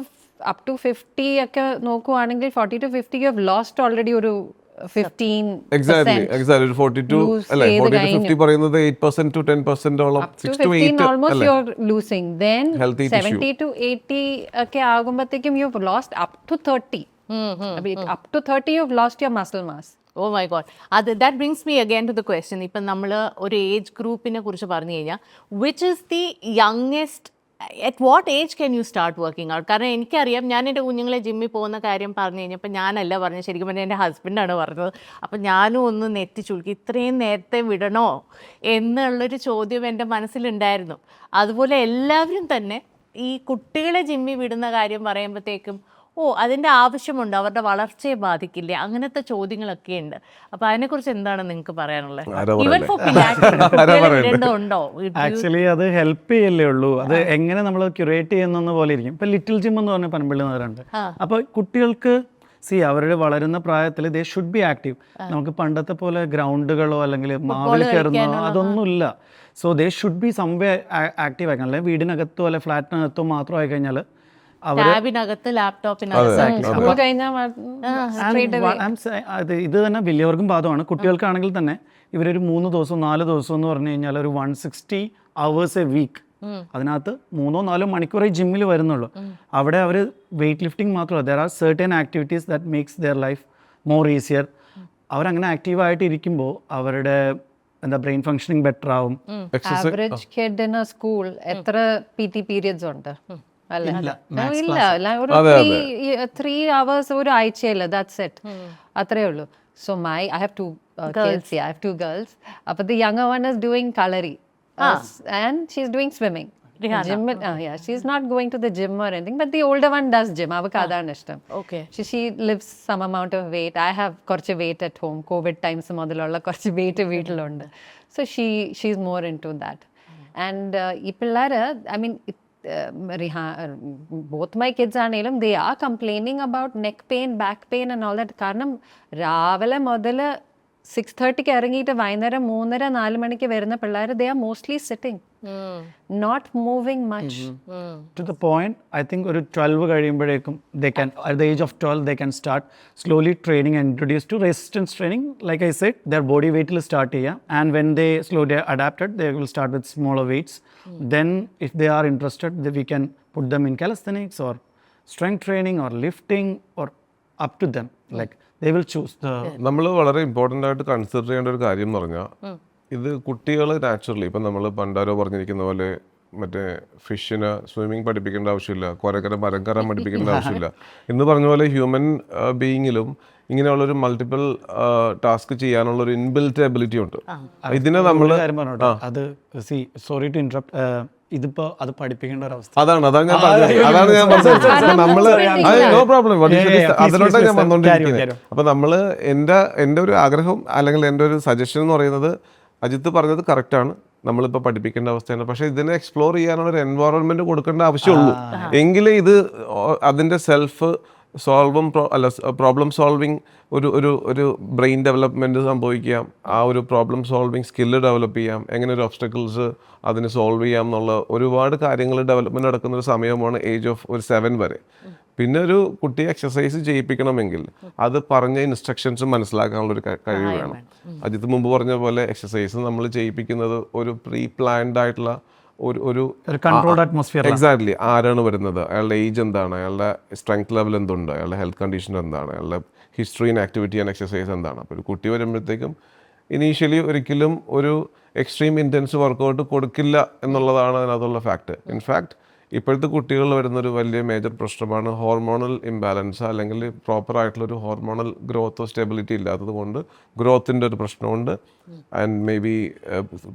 up to 50 ഒക്കെ നോക്കുവാണെങ്കിൽ 40 to 50 you have lost already ഒരു 15%. Exactly. ഒരു 42 അല്ലേ, 40 to 50 പറയുന്നത് 8% to 10% ഓളം, 6 to 8 almost you're losing. Then 70 to 80 ഒക്കെ ആകുമ്പോഴത്തേക്കും you've lost up to 30. I mean, up to 30 you've lost your muscle mass. Oh my God that brings me again to the question. ഇപ്പം നമ്മൾ ഒരു ഏജ് ഗ്രൂപ്പിനെ കുറിച്ച് പറഞ്ഞു കഴിഞ്ഞാൽ which is the youngest, at what age can you start working out? കാരണം എനിക്കറിയാം, ഞാൻ എൻ്റെ കുഞ്ഞുങ്ങളെ ജിമ്മിൽ പോകുന്ന കാര്യം പറഞ്ഞു കഴിഞ്ഞപ്പോൾ ഞാനല്ല പറഞ്ഞത്, ശരിക്കും പറഞ്ഞാൽ എൻ്റെ ഹസ്ബൻഡാണ് പറഞ്ഞത്. അപ്പം ഞാനും ഒന്ന് നെറ്റി ചുളുക്കി, ഇത്രയും നേരത്തെ വിടണോ എന്നുള്ളൊരു ചോദ്യം എൻ്റെ മനസ്സിലുണ്ടായിരുന്നു. അതുപോലെ എല്ലാവരും തന്നെ ഈ കുട്ടികളെ ജിമ്മിൽ വിടുന്ന കാര്യം പറയുമ്പോഴത്തേക്കും അതിൻ്റെ ആവശ്യമുണ്ട്, അവരുടെ വളർച്ചയെ ബാധിക്കില്ലേ, അങ്ങനത്തെ ചോദ്യങ്ങളൊക്കെ ഉണ്ട്. അപ്പോൾ അതിനെക്കുറിച്ച് എന്താണ് നിങ്ങൾക്ക് പറയാനുള്ളത്? ഈവൻ ഫോർ ഉണ്ടോ? ആക്ച്വലി അത് ഹെൽപ്പ് ചെയ്യല്ലേ ഉള്ളൂ. അത് എങ്ങനെ നമ്മൾ ക്യൂറേറ്റ് ചെയ്യുന്ന പോലെ ഇരിക്കും. ഇപ്പം ലിറ്റിൽ ജിം എന്ന് പറഞ്ഞ പനമ്പള്ളി നഗരമുണ്ട്. അപ്പോൾ കുട്ടികൾക്ക് അവരുടെ വളരുന്ന പ്രായത്തിൽ ദേ ഷുഡ് ബി ആക്റ്റീവ്. നമുക്ക് പണ്ടത്തെ പോലെ ഗ്രൗണ്ടുകളോ അല്ലെങ്കിൽ മാവിൽ കയറുന്നോ അതൊന്നുമില്ല. So they should be സംവേ active ആക്കണം. അല്ലെങ്കിൽ വീടിനകത്തോ അല്ലെ ഫ്ലാറ്റിനകത്തോ മാത്രം ആയി കഴിഞ്ഞാൽ ലാബിനകത്ത് ലാപ്ടോപ്പിനകത്ത് ഇത് തന്നെ വലിയവർക്കും ബാധകമാണ്. കുട്ടികൾക്കാണെങ്കിൽ തന്നെ ഇവരൊരു 3 ദിവസം 4 ദിവസം എന്ന് പറഞ്ഞു കഴിഞ്ഞാൽ ഒരു 160 hours എ വീക്ക്, അതിനകത്ത് 3-4 മണിക്കൂറേ ജിമ്മിൽ വരുന്നുള്ളൂ. അവിടെ അവർ വെയിറ്റ് ലിഫ്റ്റിംഗ് മാത്രമല്ല, there are certain activities that makes their life more easier. അവരങ്ങനെ ആക്റ്റീവായിട്ട് ഇരിക്കുമ്പോൾ അവരുടെ ബ്രെയിൻ ഫങ്ഷനിങ് ബെറ്റർ ആവും. Average kid in a school എത്ര PT periods ഉണ്ട്? ഇല്ല, ഒരു 3 hours ഒരു ആഴ്ചയില്ല, ദാറ്റ്സ് ഇറ്റ്, അത്രേ ഉള്ളൂ. So I have 2 kids. I have 2 girls. But the younger one is doing kalari and she's doing swimming. Gym, she's not going to the gym or anything, but the older one does gym. അവർക്ക് അതാണ് ഇഷ്ടം. She lives some amount of weight. I have കുറച്ച് weight at home. COVID times മുതലുള്ള കുറച്ച് weight വീട്ടിലുണ്ട്. So she's more into that. And ഈ പിള്ളേർ, I mean, both my kids ആണെങ്കിലും they are complaining about neck pain, back pain and all that. കാരണം രാവിലെ മുതൽ 6:30 ഇറങ്ങിയിട്ട് വൈകുന്നേരം 3:30-4 മണിക്ക് വരുന്ന പിള്ളേർ they are mostly sitting, not moving much. To the point, I think ഒരു 12 കഴിയുമ്പോഴേക്കും they can, at the age of 12 they can start slowly training and introduce to resistance training. Like I said, their body weight will start here, and when they slowly adapted, they will start with smaller weights. Then if they are interested, we can put them in calisthenics or strength training or lifting, or up to them. Like they will choose the. നമ്മൾ വളരെ ഇമ്പോർട്ടൻ്റ് ആയിട്ട് കൺസിഡർ ചെയ്യേണ്ട ഒരു കാര്യം എന്ന് പറഞ്ഞാൽ, ഇത് കുട്ടികൾ നാച്ചുറലി, ഇപ്പം നമ്മൾ പണ്ടാരോ പറഞ്ഞിരിക്കുന്ന പോലെ മറ്റേ ഫിഷിന് സ്വിമ്മിങ് പഠിപ്പിക്കേണ്ട ആവശ്യമില്ല, കുരക്കര മരം കയറാൻ പഠിപ്പിക്കേണ്ട ആവശ്യമില്ല എന്ന് പറഞ്ഞ പോലെ ഹ്യൂമൻ ബീയിങ്ങിലും ഇങ്ങനെയുള്ളൊരു മൾട്ടിപ്പിൾ ടാസ്ക് ചെയ്യാനുള്ള ഒരു ഇൻബിൽറ്റ് എബിലിറ്റി ഉണ്ട്. ഇതിനെ നമ്മൾ അത് സോറി ടു ഇന്ററപ്റ്റ്, ഇതിപ്പോ അത് പഠിപ്പിക്കേണ്ട ഒരു അവസ്ഥ. അതാണ് ഞാൻ പറഞ്ഞത്. നമ്മള് നോ പ്രോബ്ലം, അതിലോട്ടാണ് ഞാൻ വന്നോണ്ടിരിക്കുന്നത്. അപ്പൊ നമ്മള് എൻ്റെ ഒരു ആഗ്രഹം അല്ലെങ്കിൽ എൻ്റെ ഒരു സജഷൻ എന്ന് പറയുന്നത്, അജിത്ത് പറഞ്ഞത് കറക്റ്റാണ്, നമ്മളിപ്പോൾ പഠിപ്പിക്കേണ്ട അവസ്ഥയാണ്. പക്ഷേ ഇതിനെ എക്സ്പ്ലോർ ചെയ്യാനുള്ള ഒരു എൻവയോൺമെന്റ് കൊടുക്കേണ്ട ആവശ്യമുള്ളൂ. എങ്കിലേ ഇത് അതിൻ്റെ സെൽഫ് സോൾവും പ്രോബ്ലം സോൾവിങ് ഒരു ബ്രെയിൻ ഡെവലപ്മെൻറ്റ് സംഭവിക്കാം. ആ ഒരു പ്രോബ്ലം സോൾവിങ് സ്കില്ല് ഡെവലപ്പ് ചെയ്യാം, എങ്ങനെ ഒരു ഒബ്സ്റ്റക്കിൾസ് അതിന് സോൾവ് ചെയ്യാം എന്നുള്ള ഒരുപാട് കാര്യങ്ങൾ ഡെവലപ്മെൻറ്റ് നടക്കുന്ന ഒരു സമയമാണ് ഏജ് ഓഫ് ഒരു 7 വരെ. പിന്നെ ഒരു കുട്ടിയെ എക്സസൈസ് ചെയ്യിപ്പിക്കണമെങ്കിൽ അത് പറഞ്ഞ ഇൻസ്ട്രക്ഷൻസ് മനസ്സിലാക്കാനുള്ള ഒരു കഴിവ് വേണം. അജിത്ത് മുമ്പ് പറഞ്ഞ പോലെ എക്സസൈസ് നമ്മൾ ചെയ്യിപ്പിക്കുന്നത് ഒരു പ്രീ പ്ലാൻഡ് ആയിട്ടുള്ള ഒരു കൺട്രോൾഡ് അറ്റ്മോസ്ഫിയർ. എക്സാക്ട്ലി. ആരാണ് വരുന്നത്, അയാളുടെ ഏജ് എന്താണ്, അയാളുടെ സ്ട്രെങ്ത് ലെവൽ എന്തുണ്ട്, അയാളുടെ ഹെൽത്ത് കണ്ടീഷൻ എന്താണ്, അയാളുടെ history and activity and exercise എന്താണ്. അപ്പോൾ ഒരു കുട്ടി വരുമ്പോഴത്തേക്കും ഇനീഷ്യലി ഒരിക്കലും ഒരു എക്സ്ട്രീം ഇൻറ്റൻസ് വർക്കൗട്ട് കൊടുക്കില്ല എന്നുള്ളതാണ് അതിനകത്തുള്ള ഫാക്ട്. ഇൻഫാക്ട് ഇപ്പോഴത്തെ കുട്ടികളിൽ വരുന്നൊരു വലിയ മേജർ പ്രശ്നമാണ് ഹോർമോണൽ ഇംബാലൻസ്, അല്ലെങ്കിൽ പ്രോപ്പർ ആയിട്ടുള്ളൊരു ഹോർമോണൽ ഗ്രോത്തോ സ്റ്റെബിലിറ്റി ഇല്ലാത്തത് കൊണ്ട് ഗ്രോത്തിൻ്റെ ഒരു പ്രശ്നമുണ്ട്. ആൻഡ് മേ ബി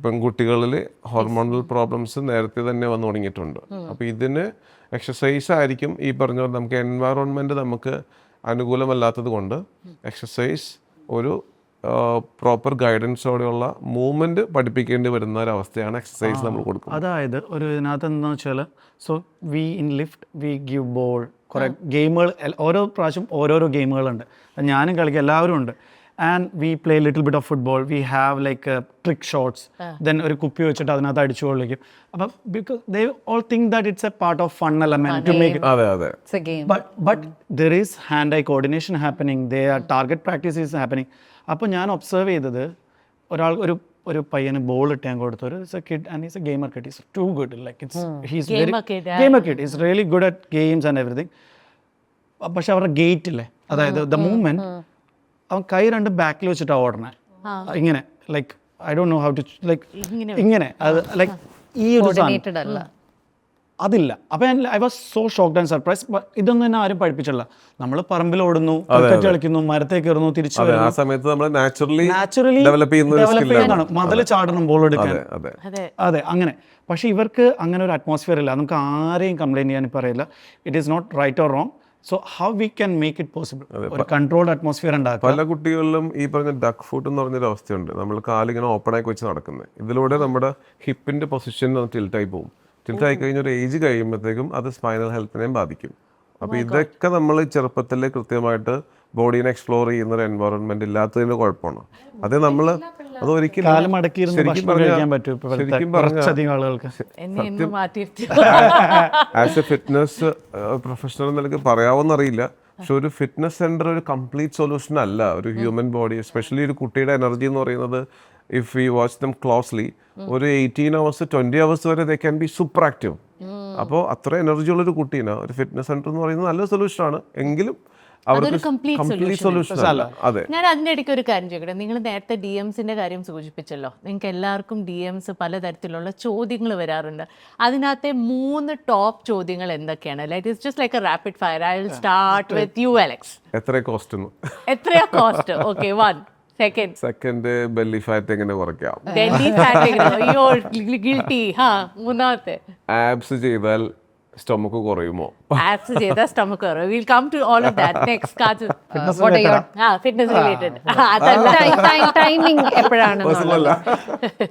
പെൺകുട്ടികളിൽ ഹോർമോണൽ പ്രോബ്ലംസ് നേരത്തെ തന്നെ വന്നു തുടങ്ങിയിട്ടുണ്ട്. അപ്പോൾ ഇതിന് എക്സസൈസ് ആയിരിക്കും ഈ പറഞ്ഞ പോലെ, നമുക്ക് എൻവയറോൺമെൻറ്റ് നമുക്ക് അനുകൂലമല്ലാത്തത് കൊണ്ട് എക്സസൈസ് ഒരു പ്രോപ്പർ ഗൈഡൻസോടെയുള്ള മൂവ്മെന്റ് പഠിപ്പിക്കേണ്ടി വരുന്ന ഒരു അവസ്ഥയാണ് എക്സസൈസ് നമ്മൾ കൊടുക്കുന്നത്. അതായത് ഒരു ഇതിനകത്ത് എന്താണെന്ന് വെച്ചാൽ, so we in lift we give ball, കുറേ ഗെയിമുകൾ, ഓരോ പ്രാവശ്യം ഓരോരോ ഗെയിമുകളുണ്ട്. ഞാനും കളിക്കും, എല്ലാവരും ഉണ്ട്. And we play little bit of football, we have like trick shots, then ഒരു കുപ്പി വെച്ചിട്ട് അതിനകത്ത് അടിച്ചു കൊള്ളിക്കും. അപ്പം because they all think that it's a part of fun element to make it. But there is hand eye coordination happening, they are target practice is happening. അപ്പോൾ ഞാൻ ഒബ്സർവ് ചെയ്തത്, ഒരാൾ ഒരു പയ്യന് ബോൾ ഇട്ട് ഞാൻ കൊടുത്തു, ഒരു kid and is a gamer kid, is too good, like it's he's very gamer kid, is really good at games and everything. പക്ഷെ അവരുടെ ഗേറ്റ് ഇല്ലേ, അതായത് ദ മൂവ്മെന്റ് അവൻ കൈ രണ്ട് ബാക്കിൽ വെച്ചിട്ടാണ് ഓടണേ ഇങ്ങനെ like I don't know how to like ഇങ്ങനെ അത് ലൈക്ക് ഈ ഒരു സാധനം അല്ല. അതില്ല. അപ്പം I was so shocked and surprise. ഇതൊന്നും എന്നെ ആരും പഠിപ്പിച്ചില്ല. നമ്മൾ പറമ്പിൽ ഓടുന്നു, ക്രിക്കറ്റ് കളിക്കുന്നു, മരത്തേക്ക് കയറുന്നു, തിരിച്ചു ആ സമയത്ത് നമ്മൾ നാച്ചുറലി നാച്ചുറലി ഡെവലപ്പ് ചെയ്യുന്നതാണ്. മതിൽ ചാടണം, ബോൾ എടുക്കാൻ. അതെ അതെ അങ്ങനെ. പക്ഷെ ഇവർക്ക് അങ്ങനെ ഒരു അറ്റ്മോസ്ഫിയർ ഇല്ല. നമുക്ക് ആരെയും കംപ്ലൈൻറ്റ് ചെയ്യാൻ പറയില്ല. It is not right or wrong. So how we can make it possible? ഒരു കൺട്രോൾഡ് അറ്റ്മോസ്ഫിയർ ഉണ്ടാക്കുക. പല കുട്ടികളിലും ഈ പറഞ്ഞ ഡക്ക് ഫുട്ട് എന്ന് പറഞ്ഞൊരു അവസ്ഥയുണ്ട്. നമ്മൾ കാലിങ്ങനെ ഓപ്പണാക്കി വെച്ച് നടക്കുന്നത്. ഇതിലൂടെ നമ്മുടെ ഹിപ്പിന്റെ പൊസിഷൻ ടിൽറ്റായി പോകും. ടിൽറ്റായി കഴിഞ്ഞ ഒരു ഏജ് കഴിയുമ്പോഴത്തേക്കും അത് സ്പൈനൽ ഹെൽത്തിനെയും ബാധിക്കും. അപ്പോൾ ഇതൊക്കെ നമ്മൾ ചെറുപ്പത്തിൽ കൃത്യമായിട്ട് ബോഡീനെ എക്സ്പ്ലോർ ചെയ്യുന്ന ഒരു എൻവയോൺമെന്റ് ഇല്ലാത്തതിന്റെ കുഴപ്പമാണ്. അത് നമ്മൾ അത് ഒരിക്കലും കാലം അടക്കിയിരുന്ന് ഭക്ഷണം കഴിക്കാൻ പറ്റും ശരിക്കും കുറച്ചധികം ആളുകൾക്ക്. ആസ് എ ഫിറ്റ്നസ് പ്രൊഫഷണൽ നിലക്ക് പറയാവുന്നറിയില്ല. പക്ഷെ ഒരു ഫിറ്റ്നസ് സെന്റർ ഒരു കംപ്ലീറ്റ് സൊല്യൂഷൻ അല്ല ഒരു ഹ്യൂമൻ ബോഡി, എസ്പെഷ്യലി ഒരു കുട്ടിയുടെ എനർജി എന്ന് പറയുന്നത്. If you watch dum closely, ഒരു 18 hours 20 hours വരെ they can be super active. അപ്പോൾ അത്ര എനർജി ഉള്ളൊരു കുട്ടീനെ ഒരു ഫിറ്റ്നസ് സെന്റർ എന്ന് പറയുന്നത് നല്ല സൊല്യൂഷനാണ്. എങ്കിലും അവർക്ക് കംപ്ലീറ്റ് സൊല്യൂഷൻ അല്ല. അതെ, ഞാൻ അതിൻ്റെ ഇടയ്ക്ക് ഒരു കാര്യം ചോദിക്കട്ടെ. നിങ്ങൾ നേരത്തെ DMസിൻ്റെ കാര്യം സൂചിപ്പിച്ചല്ലോ. നിങ്ങൾക്ക് എല്ലാവർക്കും DMs പലതരത്തിലുള്ള ചോദ്യങ്ങൾ വരാറുണ്ട്. അതിനകത്തെ 3 ടോപ്പ് ചോദ്യങ്ങൾ എന്തൊക്കെയാണ്? Like it's just like a rapid fire. I will start with you Alex. എത്ര കോസ്റ്റ്? എത്രയാ cost? Okay, 1. Second belly fat എങ്ങനെ കുറയ്ക്കാം? ഡൽഹി ഫാറ്റ് അയ്യോ ഗിൽറ്റി. മൂന്നാമത്തെ ആബ്സ് ചെയ്താൽ സ്റ്റൊമക്ക് കുറയുമോ? ആപ്സ് ചെയ്താൽ സ്റ്റൊമക്ക് കുറയും. Will come to all of that next. കാജു, ഫിറ്റ്നസ് റിലേറ്റഡ്. ടൈമിംഗ് എപ്പോഴാണ്?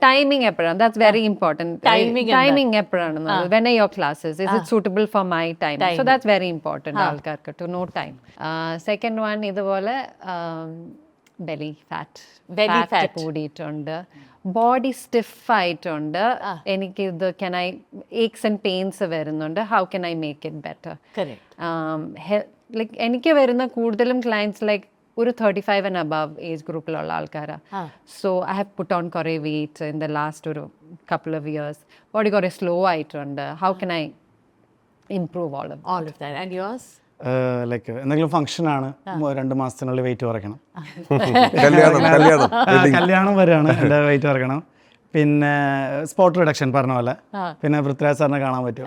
ടൈമിംഗ് എപ്പോഴാണ്? That's very important. ടൈമിംഗ് എപ്പോഴാണ്? When are your classes? Is it suitable for my time? So that's very important ആൾക്കാർക്ക് to know time. Second one ഇതുപോലെ ബെലി ഫാറ്റ് കൂടിയിട്ടുണ്ട്, ബോഡി സ്റ്റിഫായിട്ടുണ്ട്, എനിക്കിത് ഏക്സ് ആൻഡ് പെയിൻസ് വരുന്നുണ്ട്. How can I make it better? Like എനിക്ക് വരുന്ന കൂടുതലും ക്ലയൻസ് ലൈക്ക് ഒരു 35 and above ഏജ് ഗ്രൂപ്പിലുള്ള ആൾക്കാരാണ്. So I have put on കുറേ വെയിറ്റ് ഇൻ ദ ലാസ്റ്റ് ഒരു കപ്പിൾ ഓഫ് ഇയേഴ്സ്. ബോഡി കുറേ സ്ലോ ആയിട്ടുണ്ട്. How can I improve all of that? And yours? Like എന്തെങ്കിലും ഫംഗ്ഷൻ ആണ്, 2 മാസത്തിനുള്ളിൽ വെയിറ്റ് കുറയ്ക്കണം. കല്യാണം വരെയാണ് എൻ്റെ വെയിറ്റ് കുറയ്ക്കണം. പിന്നെ സ്പോട്ട് റിഡക്ഷൻ പറഞ്ഞ പോലെ. പിന്നെ പൃഥ്വിരാജ് സാറിനെ കാണാൻ പറ്റും.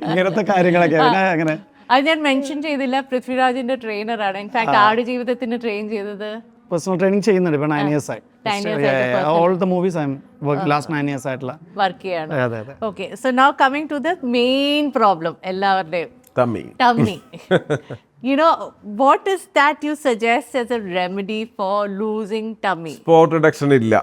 ഇങ്ങനത്തെ കാര്യങ്ങളൊക്കെ. പിന്നെ അങ്ങനെ അത് ഞാൻ മെൻഷൻ ചെയ്തില്ല. പൃഥ്വിരാജിന്റെ ട്രെയിനറാണ്. ഇൻഫാക്ട് ആടുജീവിതത്തിന് ട്രെയിൻ ചെയ്തത്. പേഴ്സണൽ ട്രെയിനിങ് ചെയ്യുന്നുണ്ട്. ഇപ്പോൾ 9 years ആയി. All the movies I'm last 9 years ആയിട്ടുള്ള വർക്ക് ചെയ്യാണ്. അതെ അതെ. Okay, so now coming to the main problem എല്ലാവരുടെയും, tummy. You know, what is that you suggest as a remedy for losing tummy? Spot reduction ഇല്ല.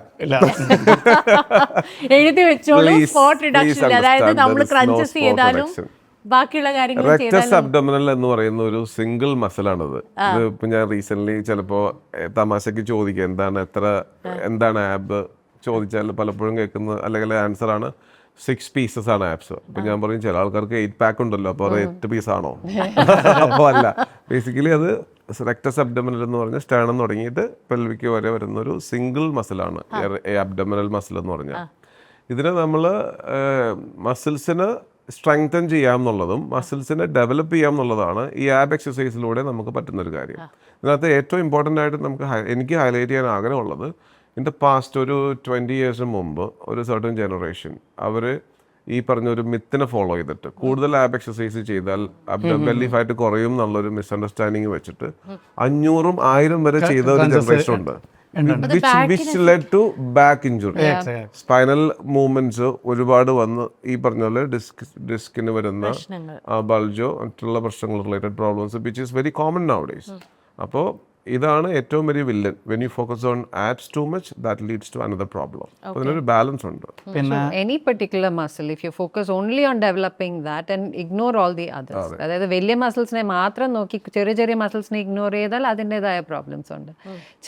എഴുതി വെച്ചോളൂ, Please, സ്പോട്ട് റിഡക്ഷൻ. please അതായത് understand നമ്മൾ there is no crunches spot ചെയ്താലും reduction. ബാക്കിയുള്ള കാര്യങ്ങൾ റെക്ടസ് ചെയ്താലും. അബ്ഡോമിനൽ എന്ന് പറയുന്ന ഒരു സിംഗിൾ മസിലാണത്. ഇത് ഇപ്പൊ ഞാൻ റീസെന്റ് ചിലപ്പോ തമാശക്ക് ചോദിക്കുക എന്താണ് ആബ് ചോദിച്ചാൽ പലപ്പോഴും കേൾക്കുന്ന അല്ലെങ്കിൽ ആൻസർ ആണ് 6 pieces ആണ് ആപ്സ്. അപ്പൊ ഞാൻ പറയും ചില ആൾക്കാർക്ക് 8 pack ഉണ്ടല്ലോ, അപ്പൊ അത് 8 piece ആണോ? അപ്പോൾ അല്ല, ബേസിക്കലി അത് റെക്ടസ് അബ്ഡോമിനൽ എന്ന് പറഞ്ഞ സ്റ്റേണം തുടങ്ങിയിട്ട് പെൽവിക്ക് വരെ വരുന്ന ഒരു സിംഗിൾ മസിലാണ് അബ്ഡോമിനൽ മസിൽ എന്ന് പറഞ്ഞാൽ. ഇതിനെ നമ്മൾ മസിൽസിന് സ്ട്രെങ്തൻ ചെയ്യാമെന്നുള്ളതും മസിൽസിനെ ഡെവലപ്പ് ചെയ്യാമെന്നുള്ളതാണ് ഈ ആബ് എക്സസൈസിലൂടെ നമുക്ക് പറ്റുന്നൊരു കാര്യം. ഇതിനകത്ത് ഏറ്റവും ഇമ്പോർട്ടൻ്റ് ആയിട്ട് എനിക്ക് ഹൈലൈറ്റ് ചെയ്യാൻ ആഗ്രഹമുള്ളത്, ഇൻ ദ പാസ്റ്റ് ഒരു 20 years മുമ്പ് ഒരു സർട്ടൻ ജനറേഷൻ അവർ ഈ പറഞ്ഞൊരു മിത്തിനെ ഫോളോ ചെയ്തിട്ട് കൂടുതൽ ആബ് എക്സസൈസ് ചെയ്താൽ ബെല്ലി ഫാറ്റ് കുറയും എന്നുള്ളൊരു മിസ്അണ്ടർസ്റ്റാൻഡിങ് വെച്ചിട്ട് 500 1000 വരെ ചെയ്ത ഒരു ജനറേഷൻ ഉണ്ട്. which led to back injury. Spinal movements ഒരുപാട് വന്ന് ഈ പറഞ്ഞ പോലെ ഡിസ്കിന് വരുന്ന ബൾജോ മറ്റുള്ള പ്രശ്നങ്ങൾ related problems which is very common now days. അപ്പോൾ ഇതാണ് ഏറ്റവും വലിയ villain. When you focus on abs too much that leads to another problem. അതിനൊരു ബാലൻസ് ഉണ്ട്. പിന്നെ any particular muscle if you focus only on developing that and ignore all the others, അതായത് വലിയ മസിൽസിനെ മാത്രം നോക്കി ചെറിയ ചെറിയ മസിൽസിനെ ഇഗ്നോർ ചെയ്താൽ അതിൻ്റെതായ പ്രോബ്ലംസ് ഉണ്ട്.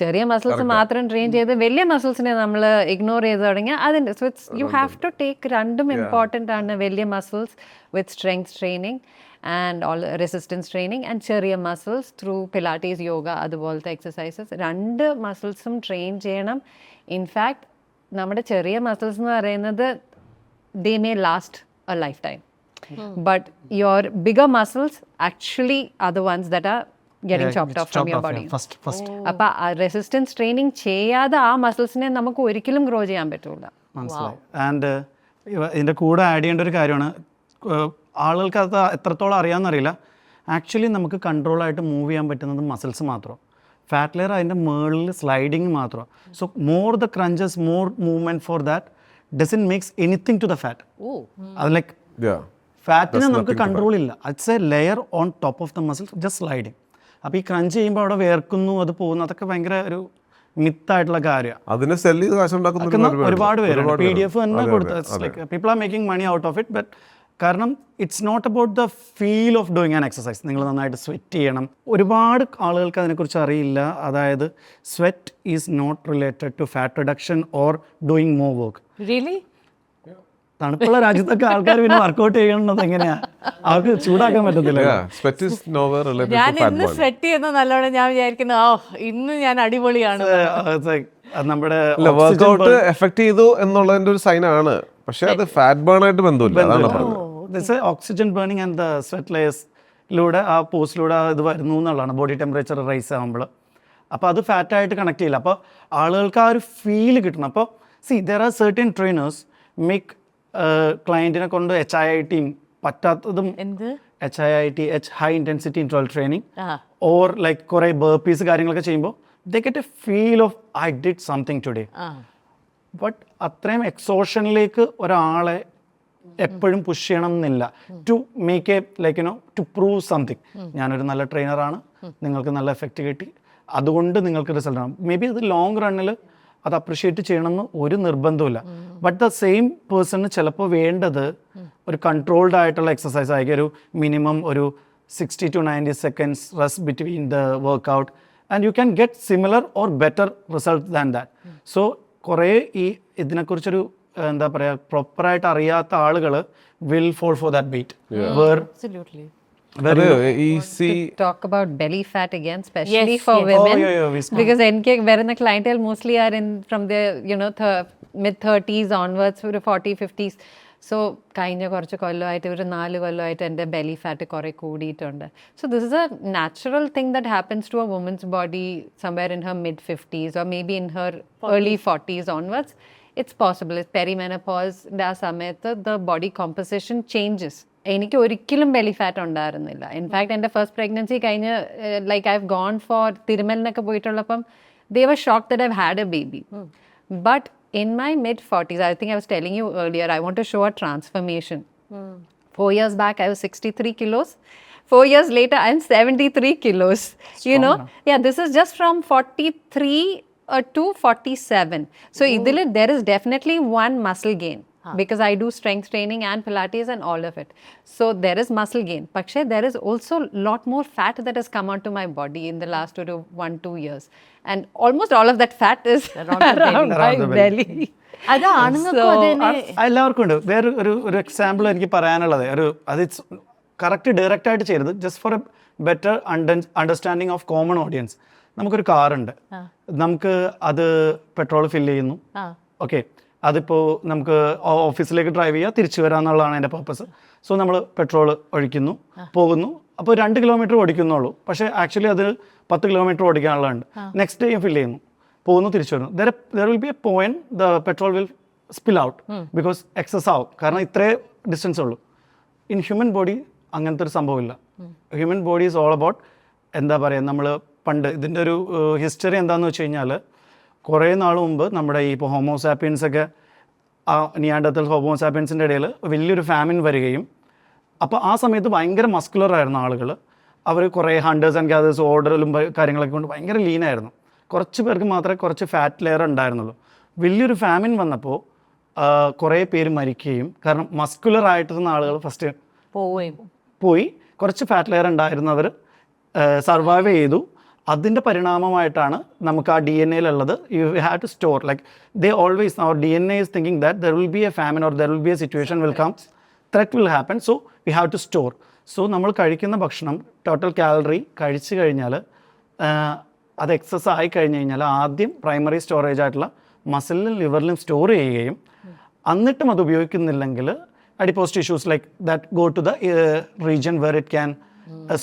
ചെറിയ മസിൽസ് മാത്രം ട്രെയിൻ ചെയ്ത് വലിയ മസിൽസിനെ നമ്മൾ ഇഗ്നോർ ചെയ്ത് തുടങ്ങിയാൽ അതിൻ്റെ യു ഹാവ് ടു ടേക്ക് രണ്ടും ഇമ്പോർട്ടൻ്റ് ആണ്. വലിയ muscles with strength training and all resistance training and ചെറിയ മസിൽസ് ത്രൂ പിലാറ്റീസ് യോഗ അതുപോലത്തെ എക്സസൈസസ്. 2 മസിൽസും ട്രെയിൻ ചെയ്യണം. ഇൻഫാക്ട് നമ്മുടെ ചെറിയ മസിൽസ് എന്ന് പറയുന്നത് they may last a life time, but your bigger muscles actually are the ones that are getting chopped off from your body. First അപ്പൊ റെസിസ്റ്റൻസ് ട്രെയിനിങ് ചെയ്യാതെ ആ മസിൽസിനെ നമുക്ക് ഒരിക്കലും ഗ്രോ ചെയ്യാൻ പറ്റൂല. മനസ്സിലായി. ആൻഡ് ഇതിൻ്റെ കൂടെ ആഡ് ചെയ്യേണ്ട ഒരു കാര്യമാണ്, ആളുകൾക്ക് അത് എത്രത്തോളം അറിയാമെന്നറിയില്ല, ആക്ച്വലി നമുക്ക് കൺട്രോളായിട്ട് മൂവ് ചെയ്യാൻ പറ്റുന്നത് മസിൽസ് മാത്രം. ഫാറ്റ് ലെയർ അതിൻ്റെ മുകളിൽ സ്ലൈഡിങ് മാത്രം. So more the crunches, more movement for that doesn't makes anything to the fat. അത് ലൈക്ക് Yeah. ഫാറ്റിനെ നമുക്ക് കൺട്രോൾ ഇല്ല. It's a layer on top of the muscle, just sliding. അപ്പോൾ ഈ ക്രഞ്ച് ചെയ്യുമ്പോൾ അവിടെ വേർക്കുന്നു, അത് പോകുന്നു, അതൊക്കെ ഭയങ്കര ഒരു മിത്തായിട്ടുള്ള കാര്യമാണ്. അതിനെ സെല് ചെയ്ത് കാശുണ്ടാക്കുന്ന ഒരുപാട് പേരുണ്ട്. PDF തന്നെ കൊടുത്ത് people are making money out of it. But കാരണം it's not about the feel of doing an exercise. നിങ്ങൾ നന്നായിട്ട് സ്വെറ്റ് ചെയ്യണം. ഒരുപാട് ആളുകൾക്ക് അതിനെക്കുറിച്ച് അറിയില്ല. അതായത് sweat is not related to fat reduction or doing more work. Really? തണുപ്പുള്ള രാജ്യത്തൊക്കെ ആൾക്കാർ പിന്നെ വർക്കൗട്ട് ചെയ്യണത് എങ്ങനെയാ? അവർക്ക് ചൂടാക്കാൻ പറ്റത്തില്ല. ഞാൻ ഇന്ന് സ്വെറ്റ് ചെയ്യുന്ന നല്ലോണം ഞാൻ വിചാരിക്കുന്നു, ഇന്ന് ഞാൻ അടിപൊളിയാണ്. നമ്മുടെ വർക്കൗട്ട് എഫക്ട് ചെയ്തു എന്നുള്ളതിന്റെ ഒരു സൈൻ ആണ്. പക്ഷെ അത് ഫാറ്റ് ബേൺ ആയിട്ട് ബന്ധമില്ല. Oxygen burning and the sweat ലെയേഴ്സിലൂടെ ആ പോസ്റ്റിലൂടെ ഇത് വരുന്നു എന്നുള്ളതാണ്, ബോഡി ടെമ്പറേച്ചർ റൈസ് ആകുമ്പോൾ. അപ്പോൾ അത് ഫാറ്റായിട്ട് കണക്ട് ചെയ്യില്ല. അപ്പോൾ ആളുകൾക്ക് ആ ഒരു ഫീൽ കിട്ടണം. അപ്പോൾ there are certain trainers make ക്ലയൻറ്റിനെ കൊണ്ട് HIIT പറ്റാത്തതും, HIIT high intensity interval training or like കുറേ ബർപ്പീസ് കാര്യങ്ങളൊക്കെ ചെയ്യുമ്പോൾ they get a feel of I did something today. But അത്രയും എക്സോഷനിലേക്ക് ഒരാളെ എപ്പോഴും പുഷ് ചെയ്യണം എന്നില്ല. To make a like to prove something. ഞാനൊരു നല്ല ട്രെയിനറാണ്, നിങ്ങൾക്ക് നല്ല എഫക്റ്റ് കിട്ടി, അതുകൊണ്ട് നിങ്ങൾക്ക് റിസൾട്ട് ആണ്. മേ ബി അത് ലോങ് റണ്ണിൽ അത് അപ്രിഷ്യേറ്റ് ചെയ്യണമെന്ന് ഒരു നിർബന്ധമില്ല. ബട്ട് ദ സെയിം പേഴ്സണിന് ചിലപ്പോൾ വേണ്ടത് ഒരു കൺട്രോൾഡ് ആയിട്ടുള്ള എക്സസൈസ് ആയിരിക്കും. ഒരു മിനിമം ഒരു 60 to 90 seconds rest between the workout and you can get similar or better result than that. So കുറേ ഈ ഇതിനെക്കുറിച്ചൊരു എന്താ പറയുക, പ്രോപ്പറായിട്ട് അറിയാത്ത ആളുകൾ will fall for that bait. Absolutely. Talk about belly fat again, especially for women. Because എനിക്ക് വരുന്ന clientele mostly are in from their mid-30s onwards to 40-50s. So കഴിഞ്ഞ കുറച്ച് കൊല്ലമായിട്ട് ഒരു 4 കൊല്ലമായിട്ട് എൻ്റെ ബെലി ഫാറ്റ് കുറേ കൂടിയിട്ടുണ്ട്. So this is a natural thing that happens to a woman's body somewhere in her mid-50s or maybe in her early 40s onwards. It's possible. It's perimenopause ആ സമയത്ത് the body composition changes. എനിക്ക് ഒരിക്കലും ബെലി ഫാറ്റ് ഉണ്ടായിരുന്നില്ല. ഇൻഫാക്ട് എൻ്റെ ഫസ്റ്റ് പ്രഗ്നൻസി കഴിഞ്ഞ് like I have gone for തിരുമലിനൊക്കെ പോയിട്ടുള്ളപ്പം they were shocked that I've had a baby. But in my mid-40s, I think I was telling you earlier, I want to show a transformation. 4 years back, I was 63 kilos. 4 years later, I'm 73 kilos. You know? Yeah, this is just from 43 to 47. So, there is definitely one muscle gain. Because I do strength training and Pilates and all of it. So there is muscle gain. But there is also a lot more fat that has come onto my body in the last 1-2 years. And almost all of that fat is around my belly. അത് എല്ലാവർക്കും ഉണ്ട്. വേറെ ഒരു എക്സാമ്പിൾ എനിക്ക് പറയാനുള്ളത്, അത് കറക്റ്റ് ഡയറക്റ്റ് ആയിട്ട് ചെയ്യരുത്, just for A better understanding of common audience. നമുക്കൊരു കാറുണ്ട്, നമുക്ക് അത് പെട്രോൾ ഫില്ല് ചെയ്യുന്നു, ഓക്കെ, അതിപ്പോൾ നമുക്ക് ഓഫീസിലേക്ക് ഡ്രൈവ് ചെയ്യുക, തിരിച്ചു വരാമെന്നുള്ളതാണ് എൻ്റെ പർപ്പസ്. സോ നമ്മൾ പെട്രോൾ ഒഴിക്കുന്നു, പോകുന്നു, അപ്പോൾ 2 കിലോമീറ്റർ ഓടിക്കുന്നുള്ളൂ, പക്ഷേ ആക്ച്വലി അത് 10 കിലോമീറ്റർ ഓടിക്കാനുള്ളതുണ്ട്. നെക്സ്റ്റ് ഡേയും ഫില്ല് ചെയ്യുന്നു, പോകുന്നു, തിരിച്ചു വരുന്നു. There will be a point the petrol will spill out because excess ആവും, കാരണം ഇത്രേ ഡിസ്റ്റൻസ് ഉള്ളൂ. ഇൻ ഹ്യൂമൻ ബോഡി അങ്ങനത്തെ ഒരു സംഭവമില്ല. Human body is all about എന്താ പറയുക, നമ്മൾ പണ്ട് ഇതിൻ്റെ ഒരു ഹിസ്റ്ററി എന്താണെന്ന് വെച്ച് കഴിഞ്ഞാൽ, കുറേ നാൾ മുമ്പ് നമ്മുടെ ഈ ഇപ്പോൾ ഹോമോസാപ്പിയൻസൊക്കെ, നിയാൻഡർത്തൽ ഹോമോസാപ്പിയൻസിൻ്റെ ഇടയിൽ വലിയൊരു ഫാമിൻ വരികയും, അപ്പോൾ ആ സമയത്ത് ഭയങ്കര മസ്കുലർ ആയിരുന്നു ആളുകൾ. അവർ കുറേ ഹണ്ടേഴ്സ് ആൻഡ് ഗ്യാദേഴ്സ് ഓർഡറിലും കാര്യങ്ങളൊക്കെ കൊണ്ട് ഭയങ്കര ലീനായിരുന്നു. കുറച്ച് പേർക്ക് മാത്രമേ കുറച്ച് ഫാറ്റ് ലെയർ ഉണ്ടായിരുന്നുള്ളൂ. വലിയൊരു ഫാമിൻ വന്നപ്പോൾ കുറേ പേര് മരിക്കുകയും, കാരണം മസ്കുലർ ആയിട്ടുന്ന ആളുകൾ ഫസ്റ്റ് പോയി, കുറച്ച് ഫാറ്റ് ലെയർ ഉണ്ടായിരുന്നവർ സർവൈവ് ചെയ്തു. അതിൻ്റെ പരിണാമമായിട്ടാണ് നമുക്ക് ആ DNA-ലുള്ളത് you have to store, like they always our DNA is thinking that there will be a famine or there will be a situation will come, threat will happen, so we have to store. So നമ്മൾ കഴിക്കുന്ന ഭക്ഷണം ടോട്ടൽ കാലറി കഴിച്ചു കഴിഞ്ഞാൽ അത് എക്സസ് ആയി കഴിഞ്ഞ് കഴിഞ്ഞാൽ ആദ്യം പ്രൈമറി സ്റ്റോറേജ് ആയിട്ടുള്ള മസിലിലും ലിവറിലും സ്റ്റോർ ചെയ്യുകയും, എന്നിട്ടും അത് ഉപയോഗിക്കുന്നില്ലെങ്കിൽ adipose tissues like that go to the region where it can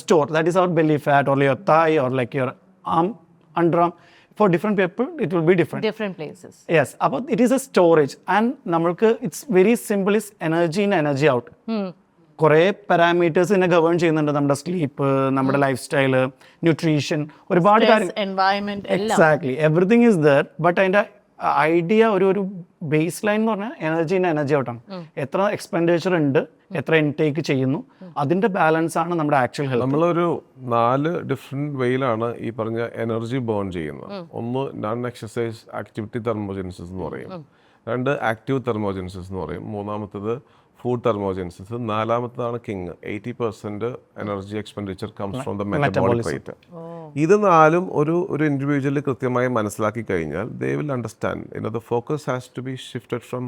store. That is our belly fat or your thigh or like your arm, underarm. For different people, it will be different. Different places. Yes, അപ്പോൾ it is a storage and നമ്മൾക്ക് it's very simple is energy in, energy out. കുറേ പാരാമീറ്റേഴ്സ് ഇതിനെ ഗവേൺ ചെയ്യുന്നുണ്ട്. നമ്മുടെ സ്ലീപ്പ്, നമ്മുടെ ലൈഫ് സ്റ്റൈല്, ന്യൂട്രീഷൻ, ഒരുപാട് കാര്യം. എൻവയൺമെന്റ് എല്ലാം. Exactly everything is there. But അതിൻ്റെ ഐഡിയ ഒരു ബേസ് ലൈൻ എന്ന് പറഞ്ഞാൽ എനർജി ഇൻ, എനർജി ഔട്ടാണ്. എത്ര എക്സ്പെൻഡിച്ചർ ഉണ്ട്, എത്ര ഇൻടേക്ക് ചെയ്യുന്നു, അതിന്റെ ബാലൻസ് ആണ് നമ്മുടെ ആക്ച്വൽ ഹെൽത്ത്. നമ്മളൊരു 4 ഡിഫറെന്റ് വേയിലാണ് ഈ പറഞ്ഞ എനർജി ബേൺ ചെയ്യുന്നത്. ഒന്ന് നോൺ എക്സസൈസ് ആക്ടിവിറ്റി തെർമോജെനിസിസ് എന്ന് പറയും, 2 ആക്റ്റീവ് തെർമോജെനിസിസ് എന്ന് പറയും, 3ാമത്തത് ഫുഡ് തെർമോജെനിസിസ്, 4ാമത്തതാണ് king. 80% energy expenditure comes from the metabolic rate. ഇത് 4ഉം ഒരു ഇൻഡിവിജ്വൽ കൃത്യമായി മനസ്സിലാക്കി കഴിഞ്ഞാൽ they will understand. The focus has to be shifted from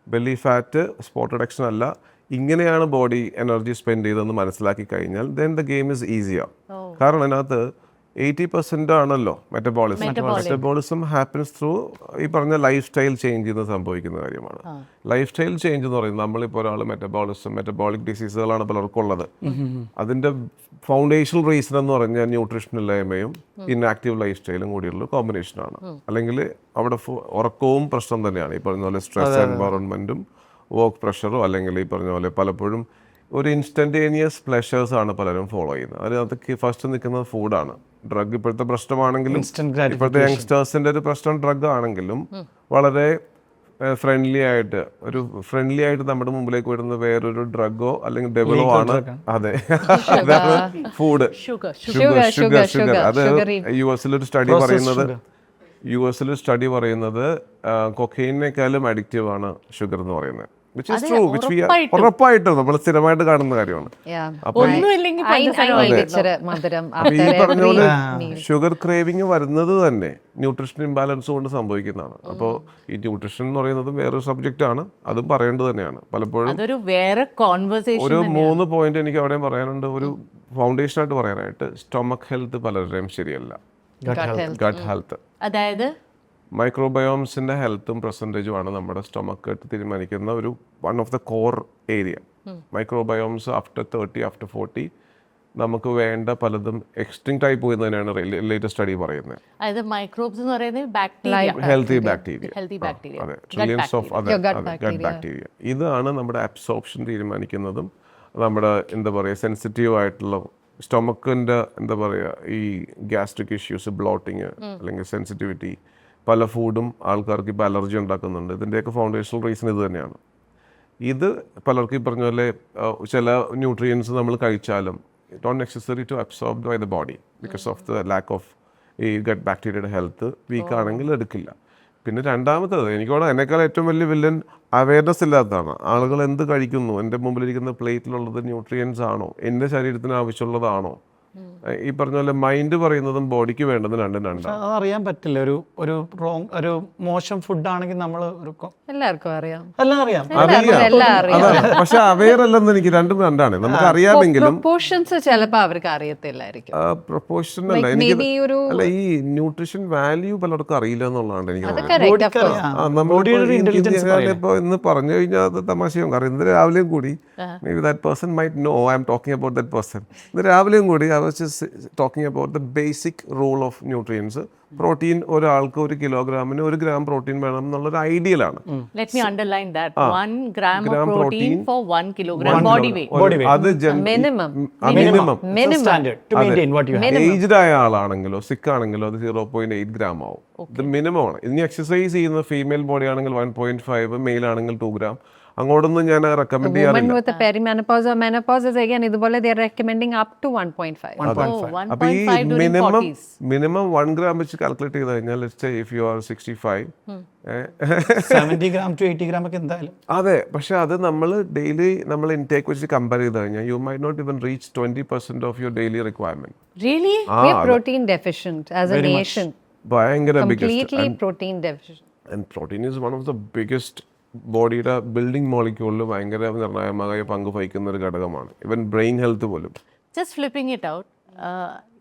belly fat, spot reduction അല്ല, ഇങ്ങനെയാണ് ബോഡി എനർജി സ്പെൻഡ് ചെയ്തതെന്ന് മനസ്സിലാക്കി കഴിഞ്ഞാൽ then the game is easier. കാരണം അതിനകത്ത് 80% ആണല്ലോ മെറ്റബോളിസം ഹാപ്പൻസ് ത്രൂ ഈ പറഞ്ഞ ലൈഫ് സ്റ്റൈൽ ചേഞ്ച് ചെയ്യുന്ന സംഭവിക്കുന്ന കാര്യമാണ്. ലൈഫ് സ്റ്റൈൽ ചേഞ്ച് എന്ന് പറയുന്നത് നമ്മളിപ്പോൾ ഒരാൾ മെറ്റബോളിക് ഡിസീസുകളാണ് പലർക്കും ഉള്ളത്. അതിന്റെ ഫൗണ്ടേഷണൽ റീസൺ എന്ന് പറഞ്ഞാൽ ന്യൂട്രീഷൻ ഇല്ലായ്മയും ഇൻആക്റ്റീവ് ലൈഫ് സ്റ്റൈലും കൂടിയുള്ള കോമ്പിനേഷനാണ്. അല്ലെങ്കിൽ അവിടെ ഉറക്കവും പ്രശ്നം തന്നെയാണ്. ഈ പറഞ്ഞ പോലെ സ്ട്രെസ് എൻവയറൺമെന്റും വർക്ക് പ്രഷറോ അല്ലെങ്കിൽ ഈ പറഞ്ഞ പോലെ പലപ്പോഴും ഒരു ഇൻസ്റ്റന്റേനിയസ് പ്ലഷേഴ്സ് ആണ് പലരും ഫോളോ ചെയ്യുന്നത്. അതിനകത്ത് ഫസ്റ്റ് നിൽക്കുന്നത് ഫുഡാണ്. ഡ്രഗ് ഇപ്പോഴത്തെ പ്രശ്നമാണെങ്കിലും ഇപ്പോഴത്തെ യങ്സ്റ്റേഴ്സിന്റെ ഒരു പ്രശ്നം ഡ്രഗ് ആണെങ്കിലും വളരെ ഫ്രണ്ട്ലി ആയിട്ട് നമ്മുടെ മുമ്പിലേക്ക് വരുന്ന വേറൊരു ഡ്രഗോ അല്ലെങ്കിൽ ഡെവലോ ആണ്. അതെ, അതാണ് ഫുഡ്. ഷുഗർ. അത് യുഎസിലൊരു സ്റ്റഡി പറയുന്നത് കൊക്കൈനേക്കാളും അഡിക്റ്റീവ് ആണ് ഷുഗർ എന്ന് പറയുന്നത്. ഉറപ്പായിട്ടും നമ്മൾ സ്ഥിരമായിട്ട് കാണുന്ന കാര്യമാണ്. അപ്പൊ ഈ പറഞ്ഞ പോലെ ഷുഗർ ക്രേവിങ് വരുന്നത് തന്നെ ന്യൂട്രീഷൻ ഇംബാലൻസ് കൊണ്ട് സംഭവിക്കുന്നതാണ്. അപ്പോൾ ഈ ന്യൂട്രീഷൻ എന്ന് പറയുന്നത് വേറൊരു സബ്ജക്റ്റ് ആണ്, അതും പറയേണ്ടത് തന്നെയാണ്. പലപ്പോഴും ഒരു 3 പോയിന്റ് എനിക്ക് അവിടെ പറയാനുണ്ട്. ഒരു ഫൗണ്ടേഷൻ ആയിട്ട് പറയാനായിട്ട് സ്റ്റൊമക് ഹെൽത്ത് പലരുടെയും ശരിയല്ല. ഗട്ട് ഹെൽത്ത്, അതായത് മൈക്രോബയോംസിന്റെ ഹെൽത്തും പെർസെൻറ്റേജും ആണ് നമ്മുടെ സ്റ്റൊമക്ക് തീരുമാനിക്കുന്ന ഒരു one of the core area. Microbiomes after 30, after 40 നമുക്ക് വേണ്ട പലതും എക്സ്റ്റിങ്ക്റ്റ് ആയി പോയി തന്നെയാണ് ലേറ്റസ്റ്റ് സ്റ്റഡി പറയുന്നത്. ഹെൽത്തി ബാക്ടീരിയ, അതെ, ട്രില്യൺസ് ഓഫ് ഗട്ട് ബാക്ടീരിയ. ഇതാണ് നമ്മുടെ അബ്സോർപ്ഷൻ തീരുമാനിക്കുന്നതും നമ്മുടെ എന്താ പറയുക സെൻസിറ്റീവ് ആയിട്ടുള്ള സ്റ്റൊമക്കിൻ്റെ എന്താ പറയുക ഈ ഗ്യാസ്ട്രിക് ഇഷ്യൂസ്, ബ്ലോട്ടിങ് അല്ലെങ്കിൽ സെൻസിറ്റിവിറ്റി, പല ഫുഡും ആൾക്കാർക്ക് ഇപ്പോൾ അലർജി ഉണ്ടാക്കുന്നുണ്ട്. ഇതിൻ്റെയൊക്കെ ഫൗണ്ടേഷണൽ റീസൺ ഇത് തന്നെയാണ്. ഇത് പലർക്കും ഈ പറഞ്ഞ പോലെ ചില ന്യൂട്രിയൻസ് നമ്മൾ കഴിച്ചാലും not necessary to absorbed by the body because of the lack of ഈ ഗട്ട് ബാക്ടീരിയയുടെ ഹെൽത്ത് വീക്ക് ആണെങ്കിൽ എടുക്കില്ല. പിന്നെ രണ്ടാമത്തത് എനിക്ക് തോന്നുന്നു എന്നെക്കാൾ ഏറ്റവും വലിയ വില്ലൻ അവയർനെസ് ഇല്ലാത്തതാണ്. ആളുകൾ എന്ത് കഴിക്കുന്നു, എൻ്റെ മുമ്പിലിരിക്കുന്ന പ്ലേറ്റിലുള്ളത് ന്യൂട്രിയൻസ് ആണോ, എൻ്റെ ശരീരത്തിന് ആവശ്യമുള്ളതാണോ? ഈ പറഞ്ഞ പോലെ മൈൻഡ് പറയുന്നതും ബോഡിക്ക് വേണ്ടതും രണ്ടും അറിയാൻ പറ്റില്ല. ഒരു മോശം ഫുഡ് ആണെങ്കിൽ നമ്മൾ എല്ലാവർക്കും അറിയാം. പക്ഷെ അവെയർ അല്ലെന്ന് എനിക്ക് രണ്ടാണ്. നമുക്ക് അറിയാമെങ്കിലും പ്രൊപ്പോർഷൻസ് ചിലപ്പോൾ അവർക്ക് അറിയത്തില്ലായിരിക്കും. പ്രൊപ്പോർഷൻ അല്ല, എനിക്ക് അല്ല ഈ ന്യൂട്രീഷൻ വാല്യൂ പലർക്കും അറിയില്ല എന്നുള്ളതാണ് എനിക്ക് ഇപ്പൊ ഇന്ന് പറഞ്ഞു കഴിഞ്ഞാൽ അത് തമാശയും. കാരണം ഇന്ന് രാവിലെയും കൂടി may be that person might no I am talking about that person. ഇന്ന് രാവിലെയും കൂടി I was just talking about the basic role of nutrients. Protein ഒരാൾക്ക് 1 കിലോഗ്രാമിന് 1 ഗ്രാം പ്രോട്ടീൻ വേണം എന്നുള്ളൊരു ഐഡിയലാണ്. Let me underline that. 1 gram of protein for 1 kilogram body weight. അത് minimum standard to maintain what you have. Aged ആയ ആളാണെങ്കിലോ സിക്ക് ആണെങ്കിലോ അത് 0.8 ഗ്രാം ആവും. ഇത് മിനിമം ആണ്. ഇനി എക്സസൈസ് ചെയ്യുന്ന ഫീമെയിൽ ബോഡി ആണെങ്കിൽ 1.5, മെയിൽ ആണെങ്കിൽ 2 ഗ്രാം. അങ്ങോട്ടൊന്നും ഞാൻ റെക്കമെൻഡ് ചെയ്യാറില്ല. With the perimenopause or menopause is again ഇതുപോലെ they are recommending up to 1.5. അപ്പോൾ ഈ മിനിമം 1 ഗ്രാം വെച്ച് കാൽക്കുലേറ്റ് ചെയ്ത് കഴിഞ്ഞാൽ let's say if you are 65 70 gram to 80 gram ഒക്കെ എന്തായാലും. അതെ, പക്ഷെ അത് നമ്മൾ ഡെയിലി നമ്മൾ ഇൻടേക്ക് വെച്ച് കമ്പയർ ചെയ്ത് കഴിഞ്ഞാൽ you might not even reach 20% of your daily requirement. Really? We are protein deficient as a nation. ഭയങ്കര completely protein deficient. And protein is one of the biggest ബോഡിയുടെ ബിൽഡിംഗ് മോളിക്യൂളിൽ ഭയങ്കര നിർണായകമായ പങ്ക് വഹിക്കുന്ന ഒരു ഘടകമാണ്. ഈവൻ ബ്രെയിൻ ഹെൽത്ത് പോലും. Just flipping it out,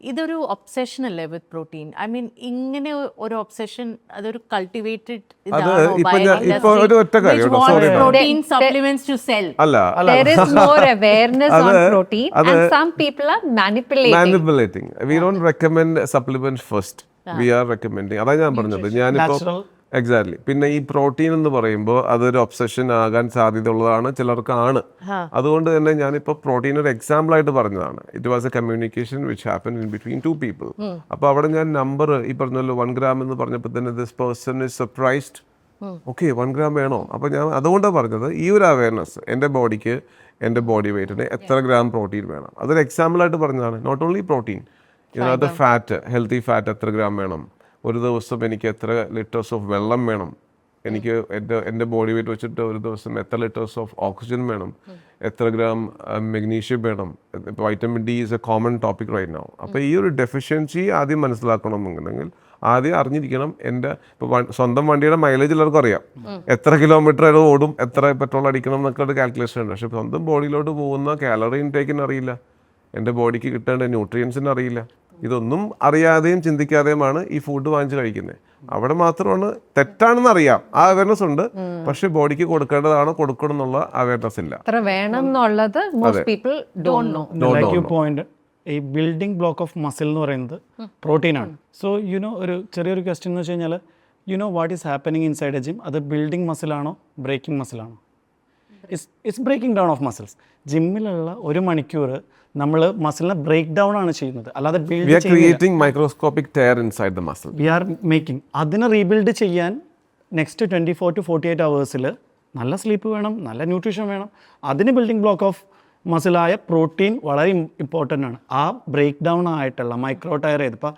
ഇതൊരു ഒബ്സെഷൻ അല്ലേ വിത്ത് പ്രോട്ടീൻ? ഐ മീൻ ഇങ്ങനെ ഒരു ഒബ്സെഷൻ അതൊരു കൾട്ടിവേറ്റഡ് ഇപ്പൊ ഒരു ഒറ്റ കാര്യം പ്രോട്ടീൻ സപ്ലിമെന്റ്സ് ടു സെൽ. അല്ല, there is more awareness on protein and some people are manipulating. We don't recommend supplements first. We are recommending, അതാ ഞാൻ പറഞ്ഞത്. ഞാനിപ്പോ എക്സാക്ട്ലി. പിന്നെ ഈ പ്രോട്ടീൻ എന്ന് പറയുമ്പോൾ അതൊരു ഒബ്സഷൻ ആകാൻ സാധ്യതയുള്ളതാണ്, ചിലർക്കാണ്. അതുകൊണ്ട് തന്നെ ഞാനിപ്പോൾ പ്രോട്ടീൻ ഒരു എക്സാമ്പിൾ ആയിട്ട് പറഞ്ഞതാണ്. It was A communication which happen in between two people. അപ്പോൾ അവിടെ ഞാൻ നമ്പർ ഈ പറഞ്ഞല്ലോ 1 gram എന്ന് പറഞ്ഞപ്പോൾ തന്നെ this person is surprised. Okay, 1 gram വേണോ? അപ്പോൾ ഞാൻ അതുകൊണ്ടാണ് പറഞ്ഞത് ഈ ഒരു അവയർനെസ്, എൻ്റെ ബോഡിക്ക് എൻ്റെ ബോഡി വെയ്റ്റിന് എത്ര ഗ്രാം പ്രോട്ടീൻ വേണം, അതൊരു എക്സാമ്പിളായിട്ട് പറഞ്ഞതാണ്. നോട്ട് ഓൺലി പ്രോട്ടീൻ, ഇതിനകത്ത് ഫാറ്റ്, ഹെൽത്തി ഫാറ്റ് എത്ര ഗ്രാം വേണം, ഒരു ദിവസം എനിക്ക് എത്ര ലിറ്റേഴ്സ് ഓഫ് വെള്ളം വേണം, എനിക്ക് എൻ്റെ ബോഡി വെയിറ്റ് വെച്ചിട്ട് ഒരു ദിവസം എത്ര ലിറ്റേഴ്സ് ഓഫ് ഓക്സിജൻ വേണം, എത്ര ഗ്രാം മെഗ്നീഷ്യം വേണം. Vitamin D is a common topic right now. അപ്പോൾ ഈ ഒരു ഡെഫിഷ്യൻസി ആദ്യം മനസ്സിലാക്കണമെന്നുണ്ടെങ്കിൽ ആദ്യം അറിഞ്ഞിരിക്കണം. എൻ്റെ ഇപ്പോൾ സ്വന്തം വണ്ടിയുടെ മൈലേജ് എല്ലാവർക്കും അറിയാം, എത്ര കിലോമീറ്റർ അത് ഓടും, എത്ര പെട്രോൾ അടിക്കണം എന്നൊക്കെ ഒരു കാൽക്കുലേഷൻ ഉണ്ട്. പക്ഷെ സ്വന്തം ബോഡിയിലോട്ട് പോകുന്ന കാലറി ഇൻടേക്കിന് അറിയില്ല, എൻ്റെ ബോഡിക്ക് കിട്ടേണ്ട ന്യൂട്രിയൻസിന് അറിയില്ല. ഇതൊന്നും അറിയാതെയും ചിന്തിക്കാതെയുമാണ് ഈ ഫുഡ് വാങ്ങിച്ച് കഴിക്കുന്നത്. അവിടെ മാത്രമാണ് തെറ്റാണെന്ന് അറിയാം, ആ അവയർനെസ് ഉണ്ട്. പക്ഷെ ബോഡിക്ക് കൊടുക്കേണ്ടതാണോ കൊടുക്കണം എന്നുള്ള അവയർനെസ് ഇല്ല. എത്ര വേണം എന്നുള്ളത് most people don't know. Like you point, ഈ ബിൽഡിംഗ് ബ്ലോക്ക് ഓഫ് മസിൽ എന്ന് പറയുന്നത് പ്രോട്ടീനാണ്. സോ യുനോ ഒരു ചെറിയൊരു ക്വസ്റ്റ്യൻ എന്ന് വെച്ച് കഴിഞ്ഞാൽ, you know what is happening inside a gym? അത് ബിൽഡിംഗ് മസിലാണോ ബ്രേക്കിംഗ് മസിലാണോ? It's breaking down of muscles. ജിമ്മിലുള്ള 1 മണിക്കൂർ നമ്മൾ മസിലിനെ ബ്രേക്ക് ഡൗൺ ആണ് ചെയ്യുന്നത്, അല്ലാതെ We are creating microscopic tear inside the muscle. We are making. അതിനെ റീബിൽഡ് ചെയ്യാൻ നെക്സ്റ്റ് 24 to 48 hours നല്ല സ്ലീപ്പ് വേണം, നല്ല ന്യൂട്രീഷൻ വേണം. അതിന് ബിൽഡിംഗ് ബ്ലോക്ക് ഓഫ് മസിലായ പ്രോട്ടീൻ വളരെ ഇമ്പോർട്ടൻ്റ് ആണ്. ആ ബ്രേക്ക് ഡൗൺ ആയിട്ടുള്ള മൈക്രോ ടയർ ഇതിപ്പോൾ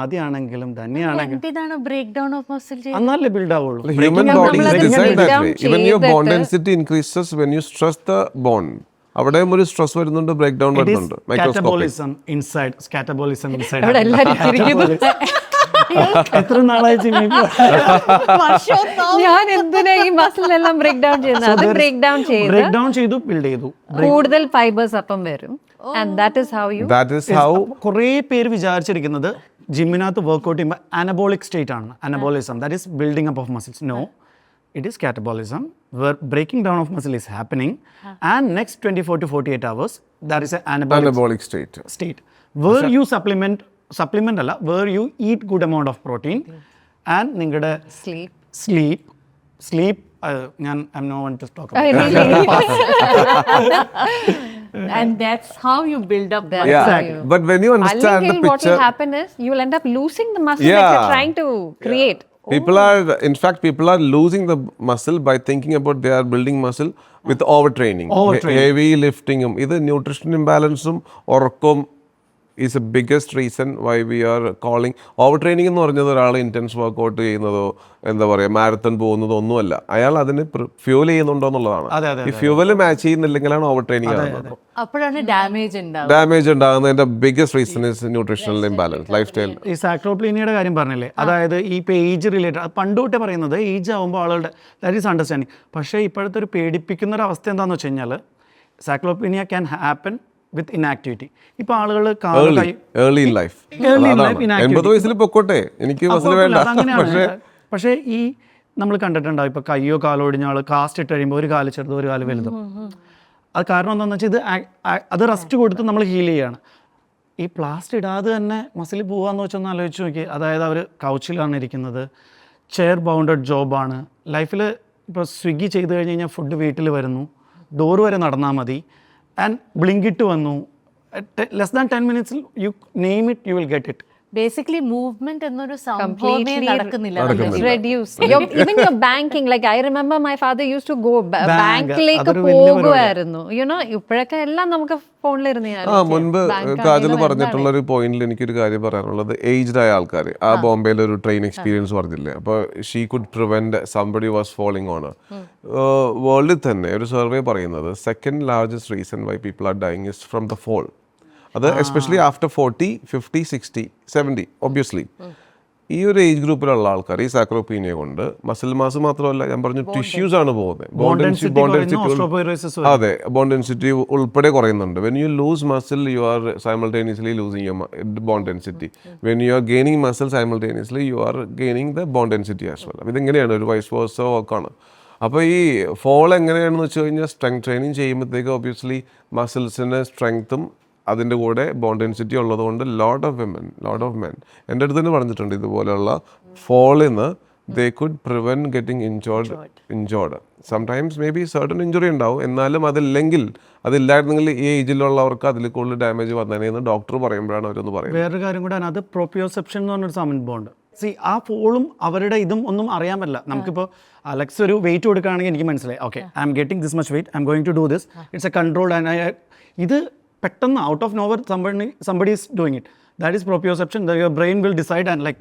ആദ്യമാണെങ്കിലും തന്നെയാണെങ്കിലും ബ്രേക്ക് ഡൗൺ ഓഫ് മസിൽ എന്നാലേ ബിൽഡ് ആവുള്ളൂ. Human body is നമ്മളത് designed that way. Even your ചെയ്തിട്ട് bone density increases when you stress the bone. അവിടെയും ഒരു സ്ട്രെസ് വരുന്നുണ്ട്, ബ്രേക്ക് ഡൗൺ വരുന്നുണ്ട്. Catabolism inside, catabolism inside. അവിടെ എല്ലാവരും ചിരിക്കുന്നു. എത്ര നാളായി ജിമ്മിൽ ഞാൻ എന്തിനാ ഈ മസിലെല്ലാം ബ്രേക്ക് ഡൗൺ ചെയ്യുന്നത്? അത് ബ്രേക്ക് ഡൗൺ ബ്രേക്ക് ഡൗൺ ചെയ്തു, ബിൽഡ് ചെയ്തു. കൂടുതൽ ഫൈബേഴ്സ് അപ്പം വരും. And that is how കുറേ പേര് വിചാരിച്ചിരിക്കുന്നത് ജിമ്മിനകത്ത് വർക്ക്ഔട്ട് ചെയ്യുമ്പോൾ അനബോളിക് സ്റ്റേറ്റ് ആണ്. Anabolism, that is building up of muscles. No, it is catabolism where breaking down of muscle is happening and next 24 to 48 hours there is an anabolic state where you supplement alla, where you eat good amount of protein and ningade sleep I'm no one to talk about and that's how you build up that. Yeah, but when you understand the what will picture, happen is you will end up losing the muscle that you're trying to create. People are losing the muscle by thinking about they are building muscle with overtraining. Heavy lifting. This nutrition imbalance ഉറക്കം is the biggest reason why we are calling overtraining എന്ന് പറഞ്ഞത് ഒരാൾ ഇൻറ്റൻസ് വർക്കൗട്ട് ചെയ്യുന്നതോ എന്താ പറയുക മാരത്തൺ പോകുന്നതോ ഒന്നുമല്ല, അയാൾ അതിന് ഫ്യൂൽ ചെയ്യുന്നുണ്ടോ എന്നുള്ളതാണ്. ഈ ഫ്യൂവൽ മാച്ച് ചെയ്യുന്നില്ലെങ്കിലാണ് ഓവർ ട്രെയിനിങ് ആകുന്നത്. അപ്പോഴാണ് ഡാമേജ് ഉണ്ടാകുന്നതിന്റെ biggest reason is nutritional imbalance, life style. ഈ സാക്രോപ്ലീനിയുടെ കാര്യം പറഞ്ഞില്ലേ, അതായത് ഈ ഏജ് റിലേറ്റഡ്, പണ്ട് തൊട്ടേ പറയുന്നത് ഏജ് ആകുമ്പോൾ ആളുകളുടെ ദാറ്റ് ഈസ് അണ്ടർസ്റ്റാൻഡിങ്. പക്ഷേ ഇപ്പോഴത്തെ ഒരു പേടിപ്പിക്കുന്ന ഒരു അവസ്ഥ എന്താണെന്ന് വെച്ച് കഴിഞ്ഞാൽ സാക്രോപ്ലീനിയ ക്യാൻ ഹാപ്പൻ വിത്ത് ഇനാക്ടിവിറ്റി. ഇപ്പൊ ആളുകൾ ഏർലി ഇൻ ലൈഫ് 80 വയസ്സിൽ പൊക്കോട്ടെ, എനിക്ക് പക്ഷേ ഈ നമ്മൾ കണ്ടിട്ടുണ്ടാവും ഇപ്പൊ കയ്യോ കാലോ ഒടിഞ്ഞ ആള് കാസ്റ്റ് ഇട്ട് കഴിയുമ്പോൾ ഒരു കാല് ചെറുതും ഒരു കാല് വലുതും. അത് കാരണം എന്താണെന്ന് വെച്ചാൽ ഇത് അത് റെസ്റ്റ് കൊടുത്ത് നമ്മൾ ഹീൽ ചെയ്യാണ്. ഈ പ്ലാസ്റ്റർ ഇടാതെ തന്നെ മസിൽ പോവാന്ന് വെച്ചൊന്ന് ആലോചിച്ച് നോക്കി. അതായത് അവർ കൗച്ചിലാണ് ഇരിക്കുന്നത്, ചെയർ ബൗണ്ടഡ് ജോബാണ്. ലൈഫിൽ ഇപ്പോൾ സ്വിഗ്ഗി ചെയ്ത് കഴിഞ്ഞ് കഴിഞ്ഞാൽ ഫുഡ് വീട്ടിൽ വരുന്നു, ഡോർ വരെ നടന്നാൽ മതി. ആൻഡ് ബ്ലിങ്കിട്ട് വന്നു, less than 10 minutes U name it, you will get it. Basically movement എന്നൊരു സംഭവമേ നടക്കുന്നില്ല. Reduced. Even your banking, like I remember my father used to go ബാങ്കിലേക്ക് പോകുമായിരുന്നു. ഇപ്പോഴൊക്കെ എല്ലാം നമുക്ക് ഫോണിലിരുന്ന്. മുൻപ് കാജൽ പറഞ്ഞിട്ടുള്ള ഒരു പോയിന്റിൽ എനിക്കൊരു കാര്യം പറയാനുള്ളത്, ഏജ്ഡ് ആയ ആൾക്കാർ, ആ ബോംബെയിൽ ഒരു ട്രെയിൻ എക്സ്പീരിയൻസ് പറഞ്ഞില്ലേ, അപ്പോൾ she could prevent somebody was falling on. വേൾഡിൽ തന്നെ ഒരു സർവേ പറയുന്നത് second largest reason why people are dying is from the fall. അത് എസ്പെഷ്യലി ആഫ്റ്റർ 40, 50, 60, 70 ഒബ്വിയസ്ലി. ഈ ഒരു ഏജ് ഗ്രൂപ്പിലുള്ള ആൾക്കാർ ഈ സാക്രോപീനിയ കൊണ്ട് മസിൽ മാസ് മാത്രമല്ല, ഞാൻ പറഞ്ഞു ടിഷ്യൂസ് ആണ് പോകുന്നത്. അതെ, ബോണ്ട് ഡെൻസിറ്റി ഉൾപ്പെടെ കുറയുന്നുണ്ട്. When you lose muscle you are simultaneously losing your bone density. When you are gaining muscle simultaneously you are gaining the bone density as well. ഇതിങ്ങനെയാണ് ഒരു വൈസ് വേഴ്സ വർക്കാണ്. അപ്പോൾ ഈ ഫോൾ എങ്ങനെയാണെന്ന് വെച്ച് കഴിഞ്ഞാൽ സ്ട്രെങ്ത് ട്രെയിനിങ് ചെയ്യുമ്പോഴത്തേക്ക് ഒബ്വിയസ്ലി മസിൽസിന് സ്ട്രെങ്ത്തും അതിൻ്റെ കൂടെ ബോണ്ട് ഡെൻസിറ്റി ഉള്ളതുകൊണ്ട് ലോട്ട് ഓഫ് മെൻ എൻ്റെ അടുത്ത് തന്നെ പറഞ്ഞിട്ടുണ്ട് ഇതുപോലെയുള്ള ഫോളിൽ നിന്ന് they could prevent getting injured. Sometimes may be certain injury ഉണ്ടാവും, എന്നാലും അതില്ലായിരുന്നെങ്കിൽ ഈ ഏജിലുള്ളവർക്ക് അതിൽ കൂടുതൽ ഡാമേജ് വന്നേനെന്ന് ഡോക്ടർ പറയുമ്പോഴാണ് അവരൊന്ന് പറയുന്നത്. വേറൊരു കാര്യം കൂടെ അത് പ്രോപ്രിയോസെപ്ഷൻ എന്ന് പറഞ്ഞൊരു സംഭവമുണ്ട്. ആ ഫോളും അവരുടെ ഇതും ഒന്നും അറിയാൻ പറ്റില്ല. നമുക്കിപ്പോൾ അലക്സ് ഒരു വെയിറ്റ് കൊടുക്കുകയാണെങ്കിൽ എനിക്ക് മനസ്സിലായി, okay I'm getting this much weight, I'm going to do this, it's a controlled and ഇത് പെട്ടെന്ന് out of nowhere somebody is doing it. That is proprioception. Your brain will decide and like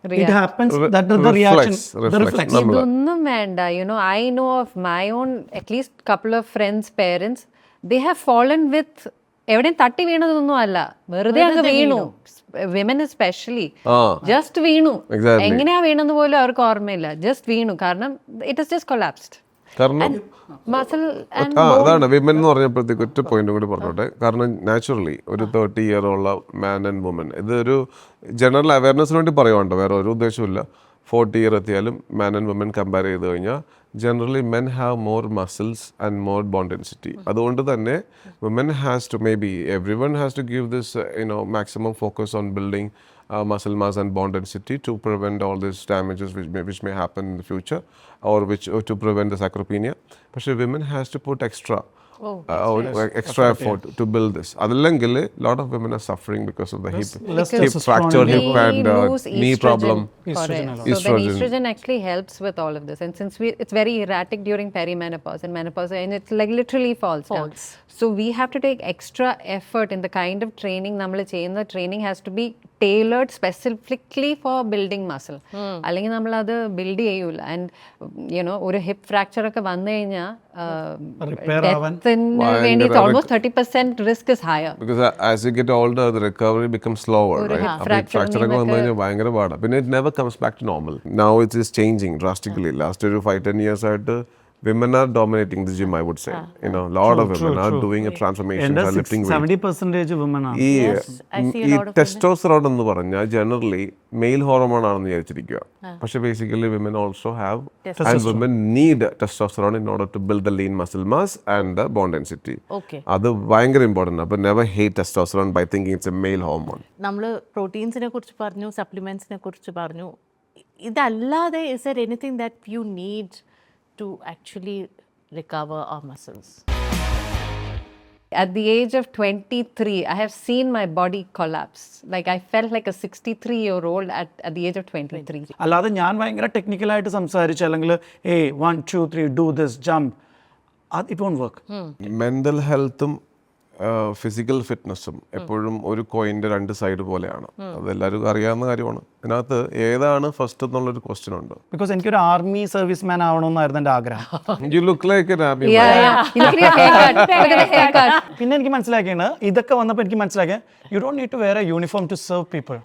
it happens. That the reaction, the reflex. ഇതൊന്നും വേണ്ട. I know of my own at least couple of friends' parents, they have fallen with എവിടെയും തട്ടി വീണതൊന്നും അല്ല, വെറുതെ അങ്ങ് വീണു. വിമൻ എസ്പെഷ്യലി ജസ്റ്റ് വീണു. എങ്ങനെയാ വീണെന്ന് പോലും അവർക്ക് ഓർമ്മയില്ല, ജസ്റ്റ് വീണു. കാരണം ഇറ്റ് ഇസ് ജസ്റ്റ് കൊളാപ്സ്ഡ്. കാരണം അതാണ് വിമൻ എന്ന് പറഞ്ഞപ്പോഴത്തേക്ക് ഒറ്റ പോയിന്റ് കൂടി പറഞ്ഞോട്ടെ. കാരണം നാച്ചുറലി ഒരു 30 year ഉള്ള മാൻ ആൻഡ് വുമൻ, ഇതൊരു ജനറൽ അവയർനെസ്സിന് വേണ്ടി പറയുവാണ്ടോ, വേറെ ഒരു ഉദ്ദേശമില്ല. 40 year എത്തിയാലും മാൻ ആൻഡ് വുമൻ കമ്പയർ ചെയ്ത് കഴിഞ്ഞാൽ generally men have more muscles and more bone density. അതുകൊണ്ട് തന്നെ woman has to everyone has to give this maximum focus on building muscle mass and bone density to prevent all these damages which may happen in the future, or to prevent the sarcopenia. But women has to put extra effort to build this. Adallengil lot of women are suffering because of the hip fractured hip and knee problem. So then estrogen actually helps with all of this, and since it's very erratic during perimenopause and menopause, and it's like literally falls down. So we have to take extra effort in the kind of training nammal cheyna. Training has to be tailored specifically for building muscle. അല്ലെങ്കിൽ നമ്മൾ അത് ബിൽഡ് ചെയ്യൂല. ആൻഡ് ഒരു ഹിപ്പ് ഫ്രാക്ചർ ഒക്കെ വന്നു കഴിഞ്ഞാൽ ഡെത്തിന് വേണ്ടി almost 30% risk is higher. Because as you get older the recovery becomes slower, right? Fracture ഒക്കെ വന്നു കഴിഞ്ഞാൽ ഭയങ്കര പാടാണ്. പിന്നെ it never comes back to normal. Now it is changing drastically. Last 5-10 years ആയിട്ട് women are dominating the gym, I would say. Lot of women are doing a transformation, are lifting weight. 70% women are. ഈ ടെസ്റ്റോസ്റ്ററോൺ എന്ന് പറഞ്ഞാൽ ജനറലി മെയിൽ ഹോർമോൺ ആണെന്ന് വിചാരിച്ചിരിക്കുക. പക്ഷെ basically women also have and women need testosterone in order to build the lean muscle mass and the bone density. അത് ഭയങ്കര ഇമ്പോർട്ടൻ്റ്. അപ്പോൾ never hate testosterone by thinking it's a male hormone. നമ്മൾ പ്രോട്ടീൻസിനെ കുറിച്ച് പറഞ്ഞു, സപ്ലിമെന്റ്സിനെ കുറിച്ച് പറഞ്ഞു. ഇതല്ലാതെ is there anything that you need to actually recover our muscles? At the age of 23, I have seen my body collapse. Like I felt like a 63-year-old at the age of 23. അല്ലാതെ ഞാൻ ഭയങ്കര ടെക്നിക്കലായിട്ട് സംസാരിച്ചു അല്ലെങ്കിൽ 1 2 3 do this jump, it won't work. Mental ഹെൽത്തും ഫിസിക്കൽ ഫിറ്റ്നസ്സും എപ്പോഴും ഒരു കോയിൻ്റെ 2 സൈഡ് പോലെയാണ്. അതെല്ലാവരും അറിയാവുന്ന കാര്യമാണ്. ഇതിനകത്ത് ഏതാണ് ഫസ്റ്റ് എന്നുള്ളൊരു ക്വസ്റ്റ്യൻ ഉണ്ട്. ബിക്കോസ് എനിക്കൊരു ആർമി സർവീസ് മാൻ ആവണമെന്നായിരുന്നു എൻ്റെ ആഗ്രഹം. You look like an army man. പിന്നെ എനിക്ക് മനസ്സിലാക്കിയാണ് ഇതൊക്കെ വന്നപ്പോൾ എനിക്ക് മനസ്സിലാക്കിയ you don't need to wear a uniform to serve people.